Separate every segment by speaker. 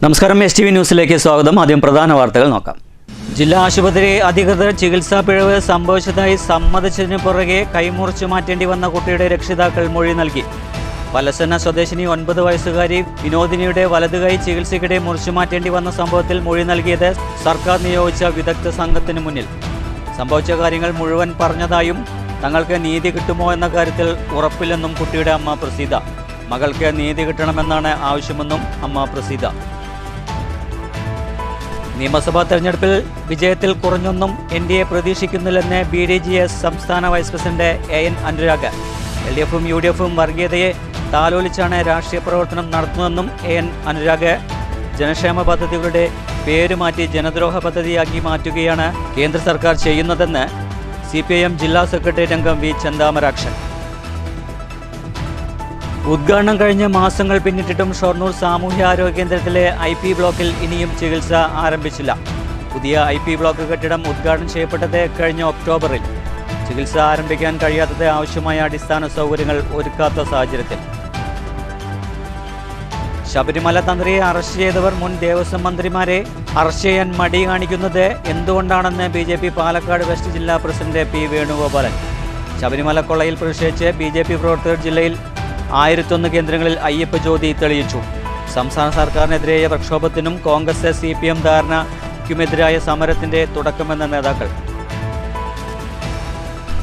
Speaker 1: നമസ്കാരം, STV ന്യൂസിലേക്ക് സ്വാഗതം. ആദ്യം പ്രധാന വാർത്തകൾ നോക്കാം. ജില്ലാ ആശുപത്രി അധികൃതർ ചികിത്സാ പിഴവ് സംഭവിച്ചതായി സമ്മതിച്ചതിന് പുറകെ കൈമുറിച്ചു മാറ്റേണ്ടി വന്ന കുട്ടിയുടെ രക്ഷിതാക്കൾ മൊഴി നൽകി. പലസന സ്വദേശിനി 9 വയസ്സുകാരി വിനോദിനിയുടെ വലതുകൈ ചികിത്സയ്ക്കിടെ മുറിച്ചു മാറ്റേണ്ടി വന്ന സംഭവത്തിൽ മൊഴി നൽകിയത് സർക്കാർ നിയോഗിച്ച വിദഗ്ധ സംഘത്തിന് മുന്നിൽ. സംഭവിച്ച കാര്യങ്ങൾ മുഴുവൻ പറഞ്ഞതായും തങ്ങൾക്ക് നീതി കിട്ടുമോ എന്ന കാര്യത്തിൽ ഉറപ്പില്ലെന്നും കുട്ടിയുടെ അമ്മ പ്രസീത. മകൾക്ക് നീതി കിട്ടണമെന്നാണ് ആവശ്യമെന്നും അമ്മ പ്രസീത. നിയമസഭാ തെരഞ്ഞെടുപ്പിൽ വിജയത്തിൽ കുറഞ്ഞൊന്നും NDA പ്രതീക്ഷിക്കുന്നില്ലെന്ന് BDJS സംസ്ഥാന വൈസ് പ്രസിഡന്റ് AN അനുരാഗ്. LDFും UDFും വർഗീയതയെ താലോലിച്ചാണ് രാഷ്ട്രീയ പ്രവർത്തനം നടത്തുന്നതെന്നും AN അനുരാഗ്. ജനക്ഷേമ പദ്ധതികളുടെ പേര് മാറ്റി ജനദ്രോഹ പദ്ധതിയാക്കി മാറ്റുകയാണ് കേന്ദ്ര സർക്കാർ ചെയ്യുന്നതെന്ന് CPIM ജില്ലാ സെക്രട്ടേറിയറ്റ് അംഗം V ചെന്താമരാക്ഷൻ. ഉദ്ഘാടനം കഴിഞ്ഞ മാസങ്ങൾ പിന്നിട്ടിട്ടും ഷൊർണൂർ സാമൂഹ്യാരോഗ്യ കേന്ദ്രത്തിലെ IP ബ്ലോക്കിൽ ഇനിയും ചികിത്സ ആരംഭിച്ചില്ല. പുതിയ IP ബ്ലോക്ക് കെട്ടിടം ഉദ്ഘാടനം ചെയ്യപ്പെട്ടത് കഴിഞ്ഞ ഒക്ടോബറിൽ. ചികിത്സ ആരംഭിക്കാൻ കഴിയാത്തത് ആവശ്യമായ അടിസ്ഥാന സൗകര്യങ്ങൾ ഒരുക്കാത്ത സാഹചര്യത്തിൽ. ശബരിമല തന്ത്രിയെ അറസ്റ്റ് ചെയ്തവർ മുൻ ദേവസ്വം മന്ത്രിമാരെ അറസ്റ്റ് ചെയ്യാൻ മടി കാണിക്കുന്നത് എന്തുകൊണ്ടാണെന്ന് BJP പാലക്കാട് വെസ്റ്റ് ജില്ലാ പ്രസിഡന്റ് P വേണുഗോപാലൻ. ശബരിമല കൊള്ളയിൽ പ്രതിഷേധിച്ച് BJP പ്രവർത്തകർ ജില്ലയിൽ 1001 കേന്ദ്രങ്ങളിൽ അയ്യപ്പ ജ്യോതി തെളിയിച്ചു. സംസ്ഥാന സർക്കാരിനെതിരായ പ്രക്ഷോഭത്തിനും കോൺഗ്രസ് CPM ധാരണയ്ക്കുമെതിരായ സമരത്തിന്റെ തുടക്കമെന്ന നേതാക്കൾ.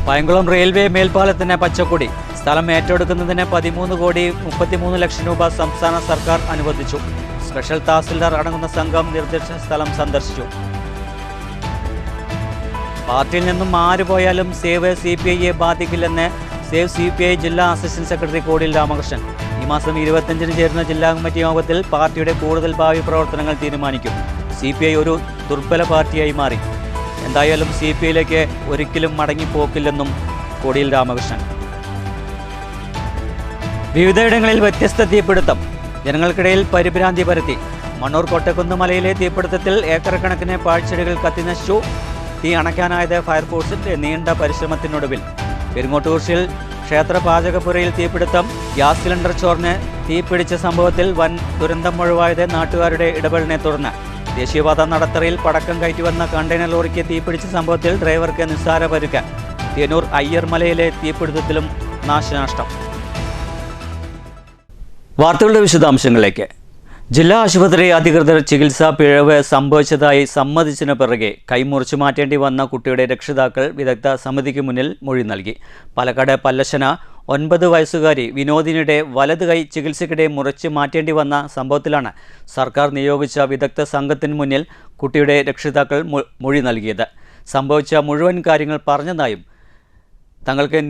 Speaker 1: പയങ്കുളം റെയിൽവേ മേൽപ്പാലത്തിന് പച്ചക്കൊടി. സ്ഥലം ഏറ്റെടുക്കുന്നതിന് 13,33 ലക്ഷം രൂപ സംസ്ഥാന സർക്കാർ അനുവദിച്ചു. സ്പെഷ്യൽ തഹസിൽദാർ അടങ്ങുന്ന സംഘം നിർദ്ദിഷ്ട സ്ഥലം സന്ദർശിച്ചു. പാർട്ടിയിൽ നിന്നും ആര് പോയാലും സേവ് CPIയെ ബാധിക്കില്ലെന്ന് സേവ് CPI ജില്ലാ അസിസ്റ്റന്റ് സെക്രട്ടറി കോടിൽ രാമകൃഷ്ണൻ. ഈ മാസം 25-ന് ചേരുന്ന ജില്ലാ കമ്മിറ്റി യോഗത്തിൽ പാർട്ടിയുടെ കൂടുതൽ ഭാവി പ്രവർത്തനങ്ങൾ തീരുമാനിക്കും. CPI ഒരു ദുർബല പാർട്ടിയായി മാറി. എന്തായാലും CPIയിലേക്ക് ഒരിക്കലും മടങ്ങിപ്പോക്കില്ലെന്നും കോടിയിൽ രാമകൃഷ്ണൻ. വിവിധയിടങ്ങളിൽ വ്യത്യസ്ത തീപിടുത്തം. ജനങ്ങൾക്കിടയിൽ പരിഭ്രാന്തി പരത്തി. മണ്ണൂർ കൊട്ടക്കുന്ന് മലയിലെ തീപിടുത്തത്തിൽ ഏക്കർ കണക്കിന് പാഴ്ചെടികൾ കത്തിനശിച്ചു. തീ അണയ്ക്കാനായത് ഫയർഫോഴ്സിന്റെ നീണ്ട പരിശ്രമത്തിനൊടുവിൽ. പെരുങ്ങോട്ടൂർശിൽ ക്ഷേത്ര പാചകപ്പുരയിൽ തീപിടുത്തം. ഗ്യാസ് സിലിണ്ടർ ചോർന്ന് തീപിടിച്ച സംഭവത്തിൽ വൻ ദുരന്തം ഒഴിവായത് നാട്ടുകാരുടെ ഇടപെടലിനെ തുടർന്ന്. ദേശീയപാത നടത്തറയിൽ പടക്കം കയറ്റിവന്ന കണ്ടെയ്നർ ലോറിക്ക് തീപിടിച്ച സംഭവത്തിൽ ഡ്രൈവർക്ക് നിസ്സാര പരുക്ക്. തേനൂർ അയ്യർ മലയിലെ തീപിടുത്തത്തിലും നാശനഷ്ടം. വാർത്തകളുടെ വിശദാംശങ്ങളിലേക്ക്. ജില്ലാ ആശുപത്രി അധികൃതർ ചികിത്സാ പിഴവ് സംഭവിച്ചതായി സമ്മതിച്ചതിന് പിറകെ കൈമുറിച്ചു മാറ്റേണ്ടി വന്ന കുട്ടിയുടെ രക്ഷിതാക്കൾ വിദഗ്ധ സമിതിക്ക് മുന്നിൽ മൊഴി നൽകി. പാലക്കാട് പല്ലശന 9 വയസ്സുകാരി വിനോദിനിയുടെ വലത് കൈ ചികിത്സയ്ക്കിടെ മുറിച്ച് മാറ്റേണ്ടി വന്ന സംഭവത്തിലാണ് സർക്കാർ നിയോഗിച്ച വിദഗ്ധ സംഘത്തിന് മുന്നിൽ കുട്ടിയുടെ രക്ഷിതാക്കൾ മൊഴി നൽകിയത്. സംഭവിച്ച മുഴുവൻ കാര്യങ്ങൾ പറഞ്ഞതായും തങ്ങൾക്ക്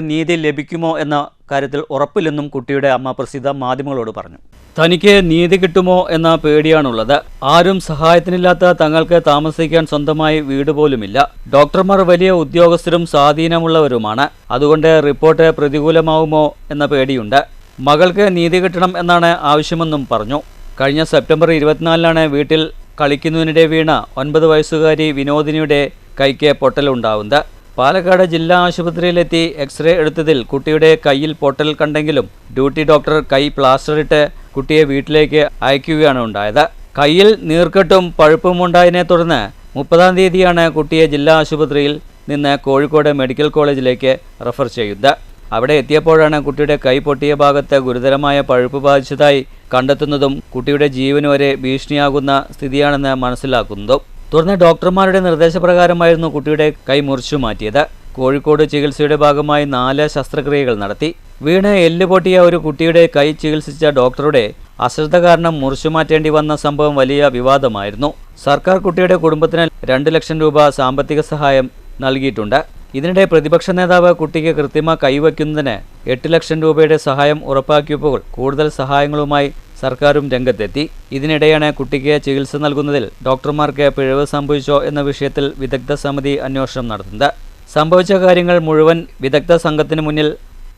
Speaker 1: നീതി ലഭിക്കുമോ എന്ന കാര്യത്തിൽ ഉറപ്പില്ലെന്നും കുട്ടിയുടെ അമ്മ പ്രസീത മാധ്യമങ്ങളോട് പറഞ്ഞു. തനിക്ക് നീതി കിട്ടുമോ എന്ന പേടിയാണുള്ളത്. ആരും സഹായത്തിനില്ലാത്ത തങ്ങൾക്ക് താമസിക്കാൻ സ്വന്തമായി വീട് പോലുമില്ല. ഡോക്ടർമാർ വലിയ ഉദ്യോഗസ്ഥരും സ്വാധീനമുള്ളവരുമാണ്. അതുകൊണ്ട് റിപ്പോർട്ട് പ്രതികൂലമാവുമോ എന്ന പേടിയുണ്ട്. മകൾക്ക് നീതി കിട്ടണം എന്നാണ് ആവശ്യമെന്നും പറഞ്ഞു. കഴിഞ്ഞ സെപ്റ്റംബർ 24-നാണ് വീട്ടിൽ കളിക്കുന്നതിനിടെ വീണ 9 വയസ്സുകാരി വിനോദിനിയുടെ കൈക്ക് പൊട്ടലുണ്ടാവുന്നത്. പാലക്കാട് ജില്ലാ ആശുപത്രിയിലെത്തി എക്സ്റേ എടുത്തതിൽ കുട്ടിയുടെ കയ്യിൽ പൊട്ടൽ കണ്ടെങ്കിലും ഡ്യൂട്ടി ഡോക്ടർ കൈ പ്ലാസ്റ്ററിട്ട് കുട്ടിയെ വീട്ടിലേക്ക് അയക്കുകയാണ് ഉണ്ടായത്. കയ്യിൽ നീർക്കെട്ടും പഴുപ്പും ഉണ്ടായതിനെ തുടർന്ന് 30-ാം തീയതിയാണ് കുട്ടിയെ ജില്ലാ ആശുപത്രിയിൽ നിന്ന് കോഴിക്കോട് മെഡിക്കൽ കോളേജിലേക്ക് റഫർ ചെയ്യുന്നത്. അവിടെ എത്തിയപ്പോഴാണ് കുട്ടിയുടെ കൈ പൊട്ടിയ ഭാഗത്ത് ഗുരുതരമായ പഴുപ്പ് ബാധിച്ചതായി കണ്ടെത്തുന്നതും കുട്ടിയുടെ ജീവന് വരെ ഭീഷണിയാകുന്ന സ്ഥിതിയാണെന്ന് മനസ്സിലാക്കുന്നതും. തുടർന്ന് ഡോക്ടർമാരുടെ നിർദ്ദേശപ്രകാരമായിരുന്നു കുട്ടിയുടെ കൈ മുറിച്ചു മാറ്റിയത്. കോഴിക്കോട് ചികിത്സയുടെ ഭാഗമായി 4 ശസ്ത്രക്രിയകൾ നടത്തി. വീണ് എല്ല് പൊട്ടിയ ഒരു കുട്ടിയുടെ കൈ ചികിത്സിച്ച ഡോക്ടറുടെ അശ്രദ്ധ കാരണം മുറിച്ചു മാറ്റേണ്ടി വന്ന സംഭവം വലിയ വിവാദമായിരുന്നു. സർക്കാർ കുട്ടിയുടെ കുടുംബത്തിന് 2 ലക്ഷം രൂപ സാമ്പത്തിക സഹായം നൽകിയിട്ടുണ്ട്. ഇതിനിടെ പ്രതിപക്ഷ നേതാവ് കുട്ടിക്ക് കൃത്രിമ കൈവയ്ക്കുന്നതിന് 8 ലക്ഷം രൂപയുടെ സഹായം ഉറപ്പാക്കിയപ്പോൾ കൂടുതൽ സഹായങ്ങളുമായി സർക്കാരും രംഗത്തെത്തി. ഇതിനിടെയാണ് കുട്ടിക്ക് ചികിത്സ നൽകുന്നതിൽ ഡോക്ടർമാർക്ക് പിഴവ് സംഭവിച്ചോ എന്ന വിഷയത്തിൽ വിദഗ്ധ സമിതി അന്വേഷണം നടത്തുന്നത്. സംഭവിച്ച കാര്യങ്ങൾ മുഴുവൻ വിദഗ്ധ സംഘത്തിന് മുന്നിൽ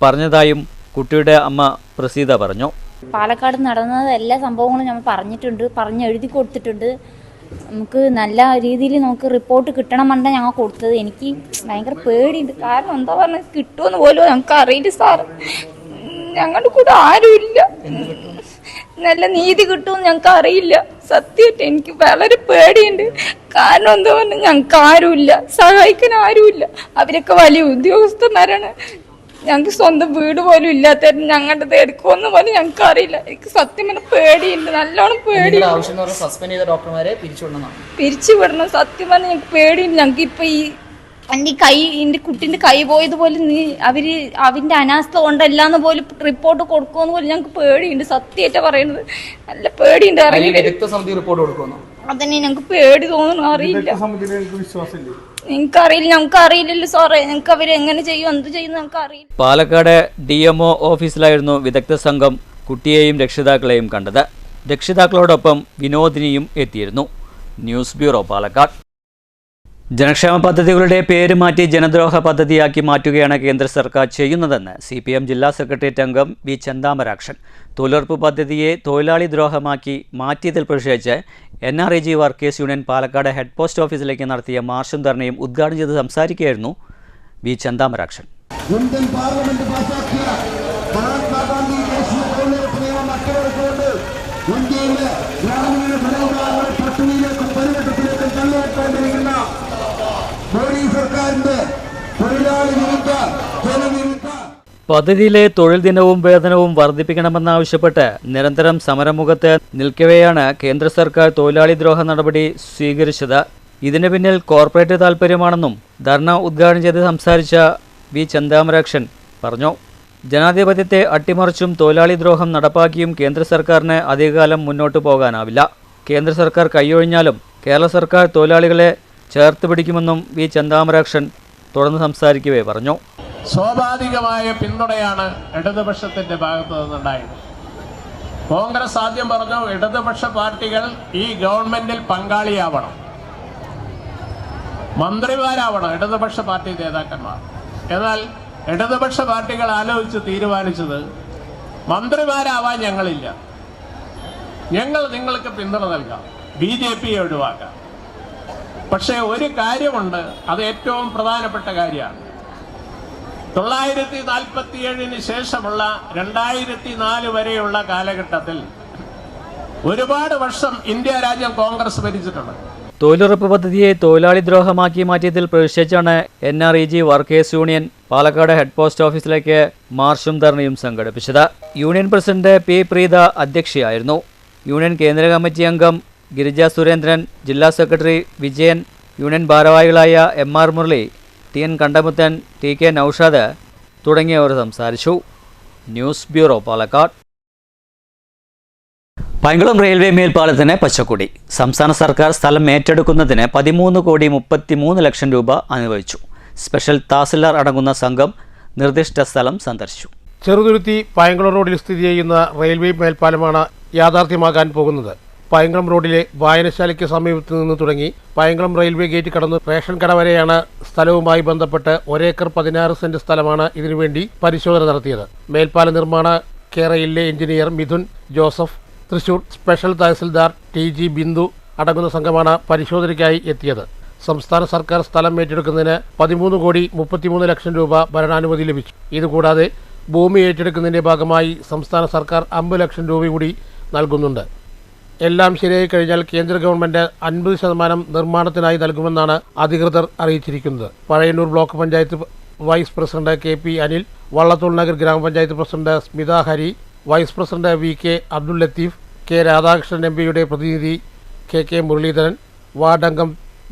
Speaker 1: പറഞ്ഞതായും കുട്ടിയുടെ അമ്മ പ്രസീത പറഞ്ഞു.
Speaker 2: പാലക്കാട് നടന്ന എല്ലാ സംഭവങ്ങളും നമ്മൾ പറഞ്ഞെഴുതി കൊടുത്തിട്ടുണ്ട്. നമുക്ക് നല്ല രീതിയിൽ നമുക്ക് റിപ്പോർട്ട് കിട്ടണമെന്നാണ് ഞങ്ങൾ കൊടുത്തത്. എനിക്ക് ഭയങ്കര പേടിയുണ്ട്. കാരണം എന്താ പറഞ്ഞാൽ കിട്ടുമെന്ന് പോലും ഞങ്ങൾക്ക് അറിയില്ല സാർ. ഞങ്ങളുടെ കൂടെ ആരുമില്ല. നല്ല നീതി കിട്ടുമെന്ന് ഞങ്ങൾക്ക് അറിയില്ല. സത്യമായിട്ട് എനിക്ക് വളരെ പേടിയുണ്ട്. കാരണം എന്താ പറഞ്ഞാൽ ഞങ്ങൾക്ക് ആരുമില്ല, സഹായിക്കാൻ ആരുമില്ല. അവരൊക്കെ വലിയ ഉദ്യോഗസ്ഥന്മാരാണ്. ഞങ്ങൾക്ക് സ്വന്തം വീട് പോലും ഇല്ലാത്ത ഞങ്ങളുടെ എടുക്കുമെന്ന് പോലും ഞങ്ങൾക്ക് അറിയില്ല. എനിക്ക് സത്യം പറഞ്ഞാൽ പേടിയുണ്ട്, നല്ലോണം പേടിയുണ്ട്.
Speaker 3: സസ്പെൻഡ് ചെയ്ത ഡോക്ടർമാരെ
Speaker 2: പിരിച്ചുവിടണം. സത്യം പറഞ്ഞാൽ ഞങ്ങൾക്ക് പേടിയുണ്ട്. ഞങ്ങൾക്ക് ഇപ്പൊ എൻ്റെ കുട്ടീൻ്റെ കൈ പോയതുപോലെ അവന്റെ അനാസ്ഥ കൊണ്ടല്ലാന്ന് പോലും റിപ്പോർട്ട് കൊടുക്കുമെന്ന് പോലും ഞങ്ങൾക്ക് പേടിയുണ്ട്. സത്യമായിട്ടാ പറയുന്നത്, നല്ല പേടിയുണ്ട്. അതന്നെ ഞങ്ങൾക്ക് പേടി തോന്നുന്നു. അറിയില്ല, എനിക്കറിയില്ല, ഞങ്ങൾക്ക് അറിയില്ലല്ലോ സാറേ. ഞങ്ങൾക്ക് അവരെങ്ങനെ ചെയ്യും, എന്ത് ചെയ്യും ഞങ്ങൾക്ക് അറിയില്ല.
Speaker 1: പാലക്കാട് DMO ഓഫീസിലായിരുന്നു വിദഗ്ധ സംഘം കുട്ടിയെയും രക്ഷിതാക്കളെയും കണ്ടത്. രക്ഷിതാക്കളോടൊപ്പം വിനോദിനിയും എത്തിയിരുന്നു. News bureau, Palakkad. ജനക്ഷേമ പദ്ധതികളുടെ പേര് മാറ്റി ജനദ്രോഹ പദ്ധതിയാക്കി മാറ്റുകയാണ് കേന്ദ്ര സർക്കാർ ചെയ്യുന്നതെന്ന് CPM ജില്ലാ സെക്രട്ടേറിയറ്റ് അംഗം വി ചന്താമരാക്ഷൻ. തൊഴിലുറപ്പ് പദ്ധതിയെ തൊഴിലാളി ദ്രോഹമാക്കി മാറ്റിയതിൽ പ്രതിഷേധിച്ച് NREG workers union Palakkad head post ഓഫീസിലേക്ക് നടത്തിയ മാർച്ചും ധർണയും ഉദ്ഘാടനം ചെയ്ത് സംസാരിക്കുകയായിരുന്നു വി ചന്താമരാക്ഷൻ.
Speaker 4: ഇന്ത്യൻ പാർലമെന്റ് പാസാക്കിയ മഹാത്മാഗാന്ധി ദേശീയ തൊഴിലുറപ്പ് നിയമം അക്കരവെച്ചുകൊണ്ട് ഇന്ത്യയിലെ ഗ്രാമീണ ഭരണകാലങ്ങളെ പട്ടിണിയിലേക്കും പരിവട്ടത്തിലേക്കും തള്ളിയിട്ടേണ്ടിരിക്കുന്ന മോഡി സർക്കാരിന്റെ തൊഴിലാളി വിരുദ്ധ ജനവിരുദ്ധ
Speaker 1: പദ്ധതിയിലെ തൊഴിൽ ദിനവും വേതനവും വർദ്ധിപ്പിക്കണമെന്നാവശ്യപ്പെട്ട് നിരന്തരം സമരമുഖത്ത് നിൽക്കവെയാണ് കേന്ദ്ര സർക്കാർ തൊഴിലാളി ദ്രോഹ നടപടി സ്വീകരിച്ചത്. ഇതിന് പിന്നിൽ കോർപ്പറേറ്റ് താൽപ്പര്യമാണെന്നും ധർണ ഉദ്ഘാടനം ചെയ്ത് സംസാരിച്ച വി ചന്താമരാക്ഷൻ പറഞ്ഞു. ജനാധിപത്യത്തെ അട്ടിമറിച്ചും തൊഴിലാളി ദ്രോഹം നടപ്പാക്കിയും കേന്ദ്ര സർക്കാരിന് അധികകാലം മുന്നോട്ടു പോകാനാവില്ല. കേന്ദ്ര സർക്കാർ കൈയൊഴിഞ്ഞാലും കേരള സർക്കാർ തൊഴിലാളികളെ ചേർത്ത് പിടിക്കുമെന്നും വി ചന്താമരാക്ഷൻ തുടർന്ന് സംസാരിക്കവേ പറഞ്ഞു.
Speaker 5: സ്വാഭാവികമായ പിന്തുണയാണ് ഇടതുപക്ഷത്തിന്റെ ഭാഗത്തു നിന്നുണ്ടായത്. കോൺഗ്രസ് ആദ്യം പറഞ്ഞു ഇടതുപക്ഷ പാർട്ടികൾ ഈ ഗവൺമെന്റിൽ പങ്കാളിയാവണം, മന്ത്രിമാരാവണം ഇടതുപക്ഷ പാർട്ടി നേതാക്കന്മാർ. എന്നാൽ ഇടതുപക്ഷ പാർട്ടികൾ ആലോചിച്ച് തീരുമാനിച്ചത് മന്ത്രിമാരാവാൻ ഞങ്ങളില്ല, ഞങ്ങൾ നിങ്ങൾക്ക് പിന്തുണ നൽകാം, BJPയെ ഒഴിവാക്കാം. പക്ഷേ ഒരു കാര്യമുണ്ട്, അത് ഏറ്റവും പ്രധാനപ്പെട്ട കാര്യമാണ്. 1947 ശേഷമുള്ള 2004 വരെയുള്ള കാലഘട്ടത്തിൽ ഒരുപാട് വർഷം ഇന്ത്യ രാജ്യം കോൺഗ്രസ് ഭരിച്ചിട്ടുണ്ട്.
Speaker 1: തൊഴിലുറപ്പ് പദ്ധതിയെ തൊഴിലാളി ദ്രോഹമാക്കി മാറ്റിയതിൽ പ്രതിഷേധിച്ചാണ് NREG workers union Palakkad head post ഓഫീസിലേക്ക് മാർച്ചും ധർണയും സംഘടിപ്പിച്ചത്. Union president P. പ്രീത അധ്യക്ഷയായിരുന്നു. യൂണിയൻ കേന്ദ്ര കമ്മിറ്റി അംഗം ഗിരിജ സുരേന്ദ്രൻ, ജില്ലാ സെക്രട്ടറി വിജയൻ, യൂണിയൻ ഭാരവാഹികളായ MR Murali, TN Kandamuthan, TK Noushad തുടങ്ങിയവർ സംസാരിച്ചു. News bureau, Palakkad. Painkulam railway മേൽപ്പാലത്തിന് പച്ചക്കൊടി. സംസ്ഥാന സർക്കാർ സ്ഥലം ഏറ്റെടുക്കുന്നതിന് 13,33 ലക്ഷം രൂപ അനുവദിച്ചു. സ്പെഷ്യൽ തഹസിൽദാർ അടങ്ങുന്ന സംഘം നിർദ്ദിഷ്ട സ്ഥലം സന്ദർശിച്ചു.
Speaker 6: ചെറുതുരുത്തി പൈങ്കുളം റോഡിൽ സ്ഥിതി ചെയ്യുന്ന റെയിൽവേ മേൽപ്പാലമാണ് യാഥാർത്ഥ്യമാകാൻ പോകുന്നത്. പൈങ്കുളം റോഡിലെ വായനശാലയ്ക്ക് സമീപത്തു നിന്ന് തുടങ്ങി പൈങ്കുളം റെയിൽവേ ഗേറ്റ് കടന്ന് റേഷൻ കട വരെയാണ് സ്ഥലവുമായി ബന്ധപ്പെട്ട് 1 ഏക്കർ 16 സെന്റ് സ്ഥലമാണ് ഇതിനുവേണ്ടി പരിശോധന നടത്തിയത്. മേൽപ്പാല നിർമ്മാണ കേരളയിലെ engineer Mithun Joseph, Thrissur special tahsildar TG Bindu അടങ്ങുന്ന സംഘമാണ് പരിശോധനയ്ക്കായി എത്തിയത്. സംസ്ഥാന സർക്കാർ സ്ഥലം ഏറ്റെടുക്കുന്നതിന് 13,33 ലക്ഷം രൂപ ഭരണാനുമതി ലഭിച്ചു. ഇതുകൂടാതെ ഭൂമി ഏറ്റെടുക്കുന്നതിന്റെ ഭാഗമായി സംസ്ഥാന സർക്കാർ 50 ലക്ഷം രൂപ കൂടി നൽകുന്നുണ്ട്. എല്ലാം ശരിയായി കഴിഞ്ഞാൽ കേന്ദ്ര ഗവൺമെന്റ് 50% നിർമ്മാണത്തിനായി നൽകുമെന്നാണ് അധികൃതർ അറിയിച്ചിരിക്കുന്നത്. Pazhayannur block panchayat vice president KP Anil, Vallathol Nagar grama panchayat president Smitha Hari, vice president VK Abdul Latheef, K Radhakrishnan MPയുടെ പ്രതിനിധി KK മുരളീധരൻ, വാർഡ് അംഗം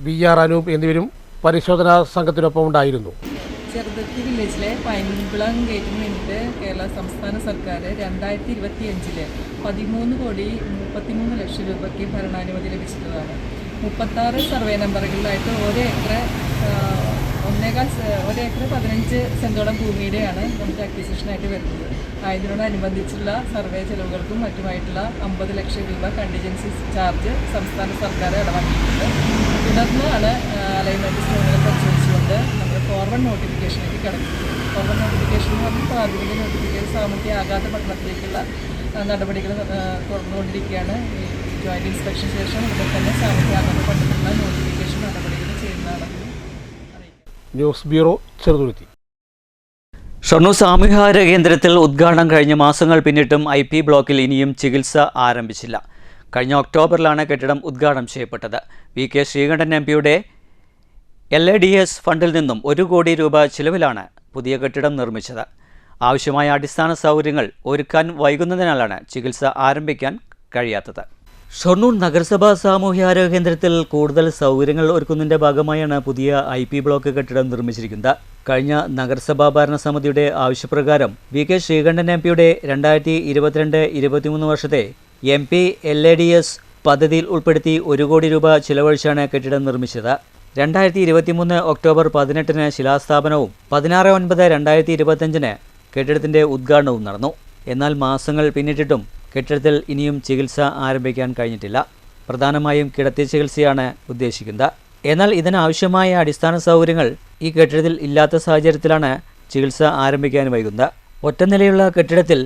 Speaker 6: VR അനൂപ് എന്നിവരും പരിശോധനാ സംഘത്തിനൊപ്പം ഉണ്ടായിരുന്നു.
Speaker 7: ചെറുതുരുത്തി വില്ലേജിലെ പൈങ്കുളം ഗേറ്റിന് വേണ്ടിയിട്ട് കേരള സംസ്ഥാന സർക്കാർ 2025 13,33 ലക്ഷം രൂപയ്ക്ക് ഭരണാനുമതി ലഭിച്ചിട്ടുള്ളതാണ്. 36 സർവേ നമ്പറുകളിലായിട്ട് 1 ഏക്കർ 15 സെന്റോളം ഭൂമിയുടെയാണ് നമുക്ക് അക്വിസിഷനായിട്ട് വരുന്നത്. അതിനോടനുബന്ധിച്ചുള്ള സർവേ ചെലവുകൾക്കും മറ്റുമായിട്ടുള്ള 50 ലക്ഷം രൂപ കണ്ടിജൻസി ചാർജ് സംസ്ഥാന സർക്കാർ ഇടവാക്കിയിട്ടുണ്ട്. തുടർന്നാണ് അലൈൻമെൻറ്റ് സ്റ്റോണുകൾ പരിശോധിച്ചുകൊണ്ട് നമ്മൾ ഫോർവേഡ് നോട്ടിഫിക്കേഷനിലേക്ക് കിടക്കുന്നത്. ഫോർവേഡ് നോട്ടിഫിക്കേഷൻ എന്ന് പറഞ്ഞാൽ പ്രാഥമിക നോട്ടിഫിക്കേഷൻ സാമൂഹ്യ ആഘാത പഠനത്തിലേക്കുള്ള നടപടികൾ തുറന്നുകൊണ്ടിരിക്കുകയാണ്. ഈ ജോയിൻറ്റ് ഇൻസ്പെക്ഷൻ ശേഷം ഇവിടെ തന്നെ സാമൂഹ്യ ആഘാത പഠനത്തിലുള്ള നോട്ടിഫിക്കേഷൻ നടപടികൾ ചെയ്യുന്നതാണെന്ന് അറിയിക്കാം.
Speaker 6: News bureau, Cheruthuruthy.
Speaker 1: ഷൊർണൂർ സാമൂഹ്യാരോഗ്യ കേന്ദ്രത്തിൽ ഉദ്ഘാടനം കഴിഞ്ഞ മാസങ്ങൾ പിന്നിട്ടും IP ബ്ലോക്കിൽ ഇനിയും ചികിത്സ ആരംഭിച്ചില്ല. കഴിഞ്ഞ ഒക്ടോബറിലാണ് കെട്ടിടം ഉദ്ഘാടനം ചെയ്യപ്പെട്ടത്. VK ശ്രീകണ്ഠൻ MPയുടെ LADS ഫണ്ടിൽ നിന്നും 1 കോടി രൂപ ചിലവിലാണ് പുതിയ കെട്ടിടം നിർമ്മിച്ചത്. ആവശ്യമായ അടിസ്ഥാന സൗകര്യങ്ങൾ ഒരുക്കാൻ വൈകുന്നതിനാലാണ് ചികിത്സ ആരംഭിക്കാൻ കഴിയാത്തത്. ഷൊർണൂർ നഗരസഭാ സാമൂഹ്യാരോഗ്യ കേന്ദ്രത്തിൽ കൂടുതൽ സൗകര്യങ്ങൾ ഒരുക്കുന്നതിൻ്റെ ഭാഗമായാണ് പുതിയ IP ബ്ലോക്ക് കെട്ടിടം നിർമ്മിച്ചിരിക്കുന്നത്. കഴിഞ്ഞ നഗരസഭാ ഭരണസമിതിയുടെ ആവശ്യപ്രകാരം VK ശ്രീകണ്ഠൻ MPയുടെ 2022-23 വർഷത്തെ MP LADS പദ്ധതിയിൽ ഉൾപ്പെടുത്തി 1 കോടി രൂപ ചിലവഴിച്ചാണ് കെട്ടിടം നിർമ്മിച്ചത്. 2023 ഒക്ടോബർ 18-ന് ശിലാസ്ഥാപനവും 16/9/2025-ന് കെട്ടിടത്തിൻ്റെ ഉദ്ഘാടനവും നടന്നു. എന്നാൽ മാസങ്ങൾ പിന്നിട്ടിട്ടും കെട്ടിടത്തിൽ ഇനിയും ചികിത്സ ആരംഭിക്കാൻ കഴിഞ്ഞിട്ടില്ല. പ്രധാനമായും കിടത്തി ചികിത്സയാണ് ഉദ്ദേശിക്കുന്നത്. എന്നാൽ ഇതിനാവശ്യമായ അടിസ്ഥാന സൗകര്യങ്ങൾ ഈ കെട്ടിടത്തിൽ ഇല്ലാത്ത സാഹചര്യത്തിലാണ് ചികിത്സ ആരംഭിക്കാൻ വൈകുന്നത്. ഒറ്റനിലയുള്ള കെട്ടിടത്തിൽ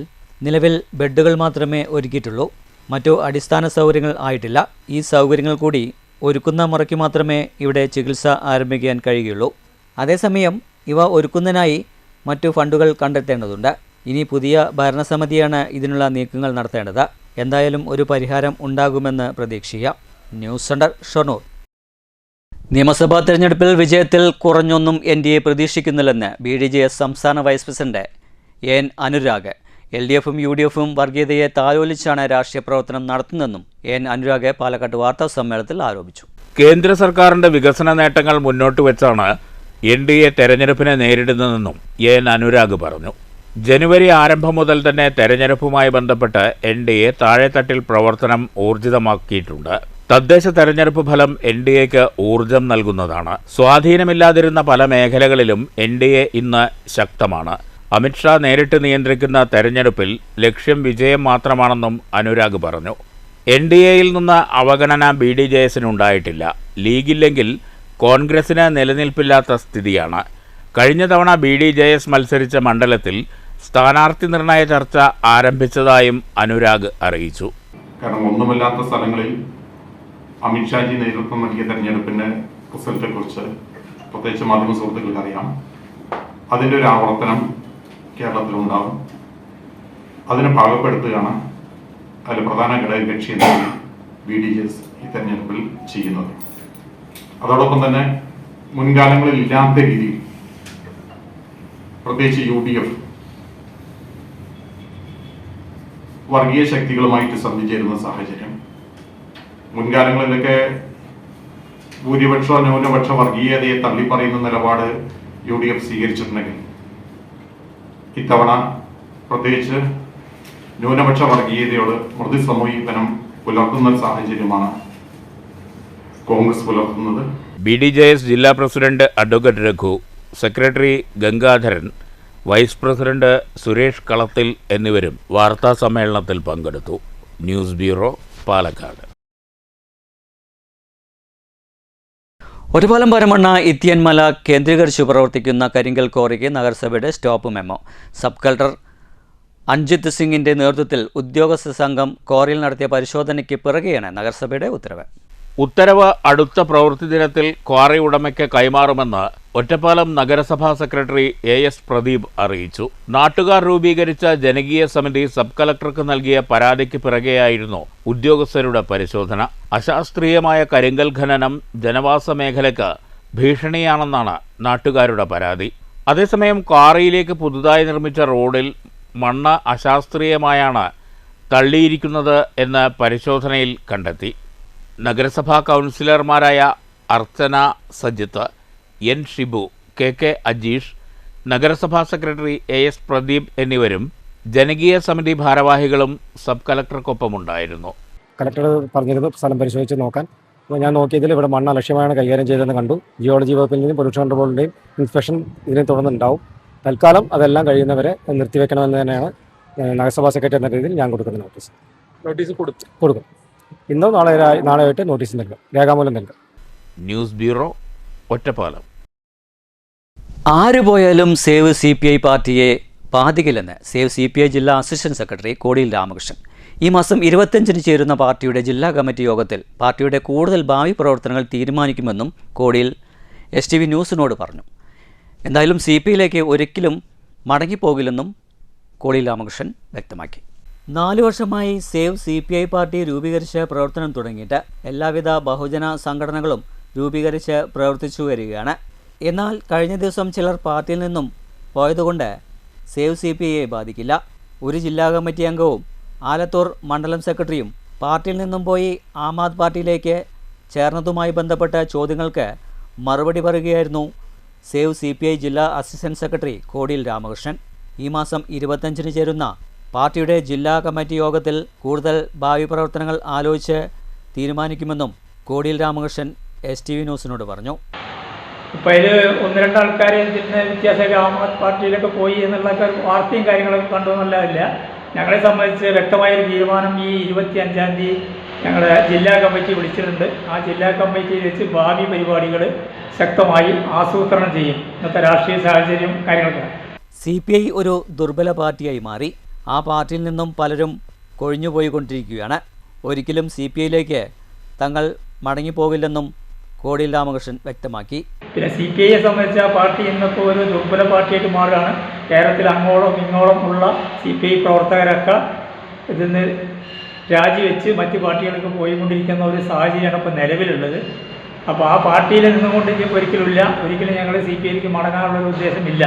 Speaker 1: നിലവിൽ ബെഡുകൾ മാത്രമേ ഒരുക്കിയിട്ടുള്ളൂ. മറ്റു അടിസ്ഥാന സൗകര്യങ്ങൾ ആയിട്ടില്ല. ഈ സൗകര്യങ്ങൾ കൂടി ഒരുക്കുന്ന മുറയ്ക്ക് മാത്രമേ ഇവിടെ ചികിത്സ ആരംഭിക്കാൻ കഴിയുകയുള്ളൂ. അതേസമയം ഇവ ഒരുക്കുന്നതിനായി മറ്റു ഫണ്ടുകൾ കണ്ടെത്തേണ്ടതുണ്ട്. ഇനി പുതിയ ഭരണസമിതിയാണ് ഇതിനുള്ള നീക്കങ്ങൾ നടത്തേണ്ടത്. എന്തായാലും ഒരു പരിഹാരം ഉണ്ടാകുമെന്ന് പ്രതീക്ഷിക്കാം. News centre, Shoranur. നിയമസഭാ തെരഞ്ഞെടുപ്പിൽ വിജയത്തിൽ കുറഞ്ഞൊന്നും NDA പ്രതീക്ഷിക്കുന്നില്ലെന്ന് BDJS സംസ്ഥാന വൈസ് പ്രസിഡന്റ് AN അനുരാഗ്. LDFും UDFും വർഗീയതയെ താലോലിച്ചാണ് രാഷ്ട്രീയ പ്രവർത്തനം നടത്തുന്നതെന്നും AN അനുരാഗ് പാലക്കാട് വാർത്താ സമ്മേളനത്തിൽ ആരോപിച്ചു.
Speaker 3: കേന്ദ്ര സർക്കാരിന്റെ വികസന നേട്ടങ്ങൾ മുന്നോട്ട് വെച്ചാണ് NDA തെരഞ്ഞെടുപ്പിനെ നേരിടുന്നതെന്നും AN അനുരാഗ് പറഞ്ഞു. ജനുവരി ആരംഭം മുതൽ തന്നെ തെരഞ്ഞെടുപ്പുമായി ബന്ധപ്പെട്ട് NDA താഴെത്തട്ടിൽ പ്രവർത്തനം ഊർജിതമാക്കിയിട്ടുണ്ട്. തദ്ദേശ തെരഞ്ഞെടുപ്പ് ഫലം NDAക്ക് ഊർജം നൽകുന്നതാണ്. സ്വാധീനമില്ലാതിരുന്ന പല മേഖലകളിലും NDA ഇന്ന് ശക്തമാണ്. അമിത്ഷാ നേരിട്ട് നിയന്ത്രിക്കുന്ന തെരഞ്ഞെടുപ്പിൽ ലക്ഷ്യം വിജയം മാത്രമാണെന്നും അനുരാഗ് പറഞ്ഞു. NDAയിൽ നിന്ന് അവഗണന BDJSനുണ്ടായിട്ടില്ല. ലീഗില്ലെങ്കിൽ കോൺഗ്രസിന് നിലനിൽപ്പില്ലാത്ത സ്ഥിതിയാണ്. കഴിഞ്ഞ തവണ BDJS മത്സരിച്ച മണ്ഡലത്തിൽ സ്ഥാനാർത്ഥി നിർണയ ചർച്ച ആരംഭിച്ചതായും അനുരാഗ് അറിയിച്ചു.
Speaker 8: കാരണം ഒന്നുമില്ലാത്ത സ്ഥലങ്ങളിൽ അമിത്ഷാജി നേതൃത്വം നൽകിയ തെരഞ്ഞെടുപ്പിൻ്റെ റിസൾട്ടെക്കുറിച്ച് പ്രത്യേകിച്ച് മാധ്യമ സുഹൃത്തുക്കൾക്ക് അറിയാം. അതിൻ്റെ ഒരു ആവർത്തനം കേരളത്തിലുണ്ടാവും. അതിനെ പാകപ്പെടുത്തുകയാണ് അതിൽ പ്രധാന ഘടകകക്ഷി എന്ന BDJS ഈ തെരഞ്ഞെടുപ്പിൽ ചെയ്യുന്നത്. അതോടൊപ്പം തന്നെ മുൻകാലങ്ങളിൽ ഇല്ലാത്ത രീതിയിൽ പ്രത്യേകിച്ച് UDF വർഗീയ ശക്തികളുമായിട്ട് സന്ധിച്ചേരുന്ന സാഹചര്യം. മുൻകാലങ്ങളിലൊക്കെ ഭൂരിപക്ഷ ന്യൂനപക്ഷ വർഗീയതയെ തള്ളിപ്പറയുന്ന നിലപാട് UDF സ്വീകരിച്ചിട്ടുണ്ടെങ്കിൽ ഇത്തവണ പ്രത്യേകിച്ച് ന്യൂനപക്ഷ വർഗീയതയോട് മൃദു സമീപനം പുലർത്തുന്ന സാഹചര്യമാണ് കോൺഗ്രസ് പുലർത്തുന്നത്.
Speaker 3: BDJS ജില്ലാ പ്രസിഡന്റ് advocate Raghu, secretary Gangadharan, vice president Suresh Kalathil എന്നിവരും വാർത്താ സമ്മേളനത്തിൽ പങ്കെടുത്തു. News bureau, Palakkad.
Speaker 1: ഒറ്റപ്പാലം പരമണ്ണ ഇത്തിയൻമല കേന്ദ്രീകരിച്ചു പ്രവർത്തിക്കുന്ന കരിങ്കൽ ക്വാറിക്ക് നഗരസഭയുടെ stop memo. Sub collector Anjith സിംഗിന്റെ നേതൃത്വത്തിൽ ഉദ്യോഗസ്ഥ സംഘം ക്വാറിയിൽ നടത്തിയ പരിശോധനയ്ക്ക് പിറകെയാണ് നഗരസഭയുടെ ഉത്തരവ്.
Speaker 3: ഉത്തരവ് അടുത്ത പ്രവൃത്തി ദിനത്തിൽ ക്വാറി ഉടമയ്ക്ക് കൈമാറുമെന്ന് ഒറ്റപ്പാലം നഗരസഭാ സെക്രട്ടറി AS പ്രദീപ് അറിയിച്ചു. നാട്ടുകാർ രൂപീകരിച്ച ജനകീയ സമിതി സബ് കളക്ടർക്ക് നൽകിയ പരാതിക്ക് പിറകെയായിരുന്നു ഉദ്യോഗസ്ഥരുടെ പരിശോധന. അശാസ്ത്രീയമായ കരിങ്കൽ ഖനനം ജനവാസ മേഖലയ്ക്ക് ഭീഷണിയാണെന്നാണ് നാട്ടുകാരുടെ പരാതി. അതേസമയം ക്വാറിയിലേക്ക് പുതുതായി നിർമ്മിച്ച റോഡിൽ മണ്ണ് അശാസ്ത്രീയമായാണ് തള്ളിയിരിക്കുന്നത് എന്ന് പരിശോധനയിൽ കണ്ടെത്തി. നഗരസഭാ കൗൺസിലർമാരായ അർച്ചന സജിത്ത്, N ഷിബു, KK അജീഷ്, നഗരസഭാ സെക്രട്ടറി AS പ്രദീപ് എന്നിവരും ജനകീയ സമിതി ഭാരവാഹികളും സബ് കളക്ടർക്കൊപ്പമുണ്ടായിരുന്നു.
Speaker 9: കളക്ടർ പറഞ്ഞിരുന്നു സ്ഥലം പരിശോധിച്ച് നോക്കാൻ. അപ്പോൾ ഞാൻ നോക്കിയതിൽ ഇവിടെ മണ്ണ് അലക്ഷ്യമായാണ് കൈകാര്യം ചെയ്തതെന്ന് കണ്ടു. ജിയോളജി വകുപ്പിൽ നിന്നും പൊല്യൂഷൻ കൺട്രോൾ ബോർഡിൻ്റെയും ഇൻസ്പെക്ഷൻ ഇതിനെ തുടർന്നുണ്ടാവും. തൽക്കാലം അതെല്ലാം കഴിയുന്നവരെ നിർത്തിവെക്കണമെന്ന് തന്നെയാണ് നഗരസഭാ സെക്രട്ടറി എന്ന രീതിയിൽ ഞാൻ കൊടുക്കുന്ന നോട്ടീസ് കൊടുക്കും. ഇന്നോ നാളെയായിട്ട് നോട്ടീസ് നൽകും, രേഖാമൂലം നൽകും.
Speaker 3: News bureau, Ottapalam.
Speaker 1: ആര് പോയാലും സേവ് CPI പാർട്ടിയെ ബാധിക്കില്ലെന്ന് സേവ് CPI ജില്ലാ അസിസ്റ്റന്റ് സെക്രട്ടറി കോടിയിൽ രാമകൃഷ്ണൻ. ഈ മാസം 25-ന് ചേരുന്ന പാർട്ടിയുടെ ജില്ലാ കമ്മിറ്റി യോഗത്തിൽ പാർട്ടിയുടെ കൂടുതൽ ഭാവി പ്രവർത്തനങ്ങൾ തീരുമാനിക്കുമെന്നും കോടിയിൽ STV ന്യൂസിനോട് പറഞ്ഞു. എന്തായാലും CPIയിലേക്ക് ഒരിക്കലും മടങ്ങിപ്പോകില്ലെന്നും കോടിയേരി രാമകൃഷ്ണൻ വ്യക്തമാക്കി. 4 വർഷമായി സേവ് CPI പാർട്ടി രൂപീകരിച്ച് പ്രവർത്തനം തുടങ്ങിയിട്ട് എല്ലാവിധ ബഹുജന സംഘടനകളും രൂപീകരിച്ച് പ്രവർത്തിച്ചു വരികയാണ്. എന്നാൽ കഴിഞ്ഞ ദിവസം ചിലർ പാർട്ടിയിൽ നിന്നും പോയതുകൊണ്ട് സേവ് CPIയെ ബാധിക്കില്ല. ഒരു ജില്ലാ കമ്മിറ്റി അംഗവും ആലത്തൂർ മണ്ഡലം സെക്രട്ടറിയും പാർട്ടിയിൽ നിന്നും പോയി ആം ആദ്മി പാർട്ടിയിലേക്ക് ചേർന്നതുമായി ബന്ധപ്പെട്ട ചോദ്യങ്ങൾക്ക് മറുപടി പറയുകയായിരുന്നു സേവ് CPI ജില്ലാ അസിസ്റ്റന്റ് സെക്രട്ടറി കോടിയേരി രാമകൃഷ്ണൻ. ഈ മാസം 25-ന് ചേരുന്ന പാർട്ടിയുടെ ജില്ലാ കമ്മിറ്റി യോഗത്തിൽ കൂടുതൽ ഭാവി പ്രവർത്തനങ്ങൾ ആലോചിച്ച് തീരുമാനിക്കുമെന്നും കോടിയേരി രാമകൃഷ്ണൻ STV ന്യൂസിനോട് പറഞ്ഞു.
Speaker 10: ഇപ്പോൾ ഇതിൽ 1-2 ആൾക്കാർ ഇതിന് വ്യത്യാസമൊക്കെ ആം ആദ്മി പാർട്ടിയിലൊക്കെ പോയി എന്നുള്ളൊക്കെ വാർത്തയും കാര്യങ്ങളൊക്കെ കണ്ടുവെന്നല്ല. ഞങ്ങളെ സംബന്ധിച്ച് വ്യക്തമായൊരു തീരുമാനം ഈ 25-ാം തീയതി ഞങ്ങളുടെ ജില്ലാ കമ്മിറ്റി വിളിച്ചിട്ടുണ്ട്. ആ ജില്ലാ കമ്മിറ്റിയിൽ വെച്ച് ഭാവി പരിപാടികൾ ശക്തമായി ആസൂത്രണം ചെയ്യും. ഇന്നത്തെ രാഷ്ട്രീയ സാഹചര്യം കാര്യങ്ങളൊക്കെ.
Speaker 1: CPI ഒരു ദുർബല പാർട്ടിയായി മാറി. ആ പാർട്ടിയിൽ നിന്നും പലരും കൊഴിഞ്ഞുപോയിക്കൊണ്ടിരിക്കുകയാണ്. ഒരിക്കലും CPIയിലേക്ക് തങ്ങൾ മടങ്ങിപ്പോകില്ലെന്നും കോടിയേരി രാമകൃഷ്ണൻ വ്യക്തമാക്കി.
Speaker 10: പിന്നെ CPIയെ സംബന്ധിച്ച് ആ പാർട്ടി ഇന്നിപ്പോൾ ഒരു ദുർബല പാർട്ടിയായിട്ട് മാറുകയാണ്. കേരളത്തിൽ അങ്ങോളം ഇങ്ങോളം ഉള്ള CPI പ്രവർത്തകരൊക്കെ ഇതിന്ന് രാജിവെച്ച് മറ്റ് പാർട്ടികൾക്ക് പോയിക്കൊണ്ടിരിക്കുന്ന ഒരു സാഹചര്യമാണ് ഇപ്പോൾ നിലവിലുള്ളത്. അപ്പോൾ ആ പാർട്ടിയിൽ നിന്നുകൊണ്ട് ഒരിക്കലും ഞങ്ങൾ CPIയിലേക്ക് മടങ്ങാനുള്ളൊരു ഉദ്ദേശമില്ല.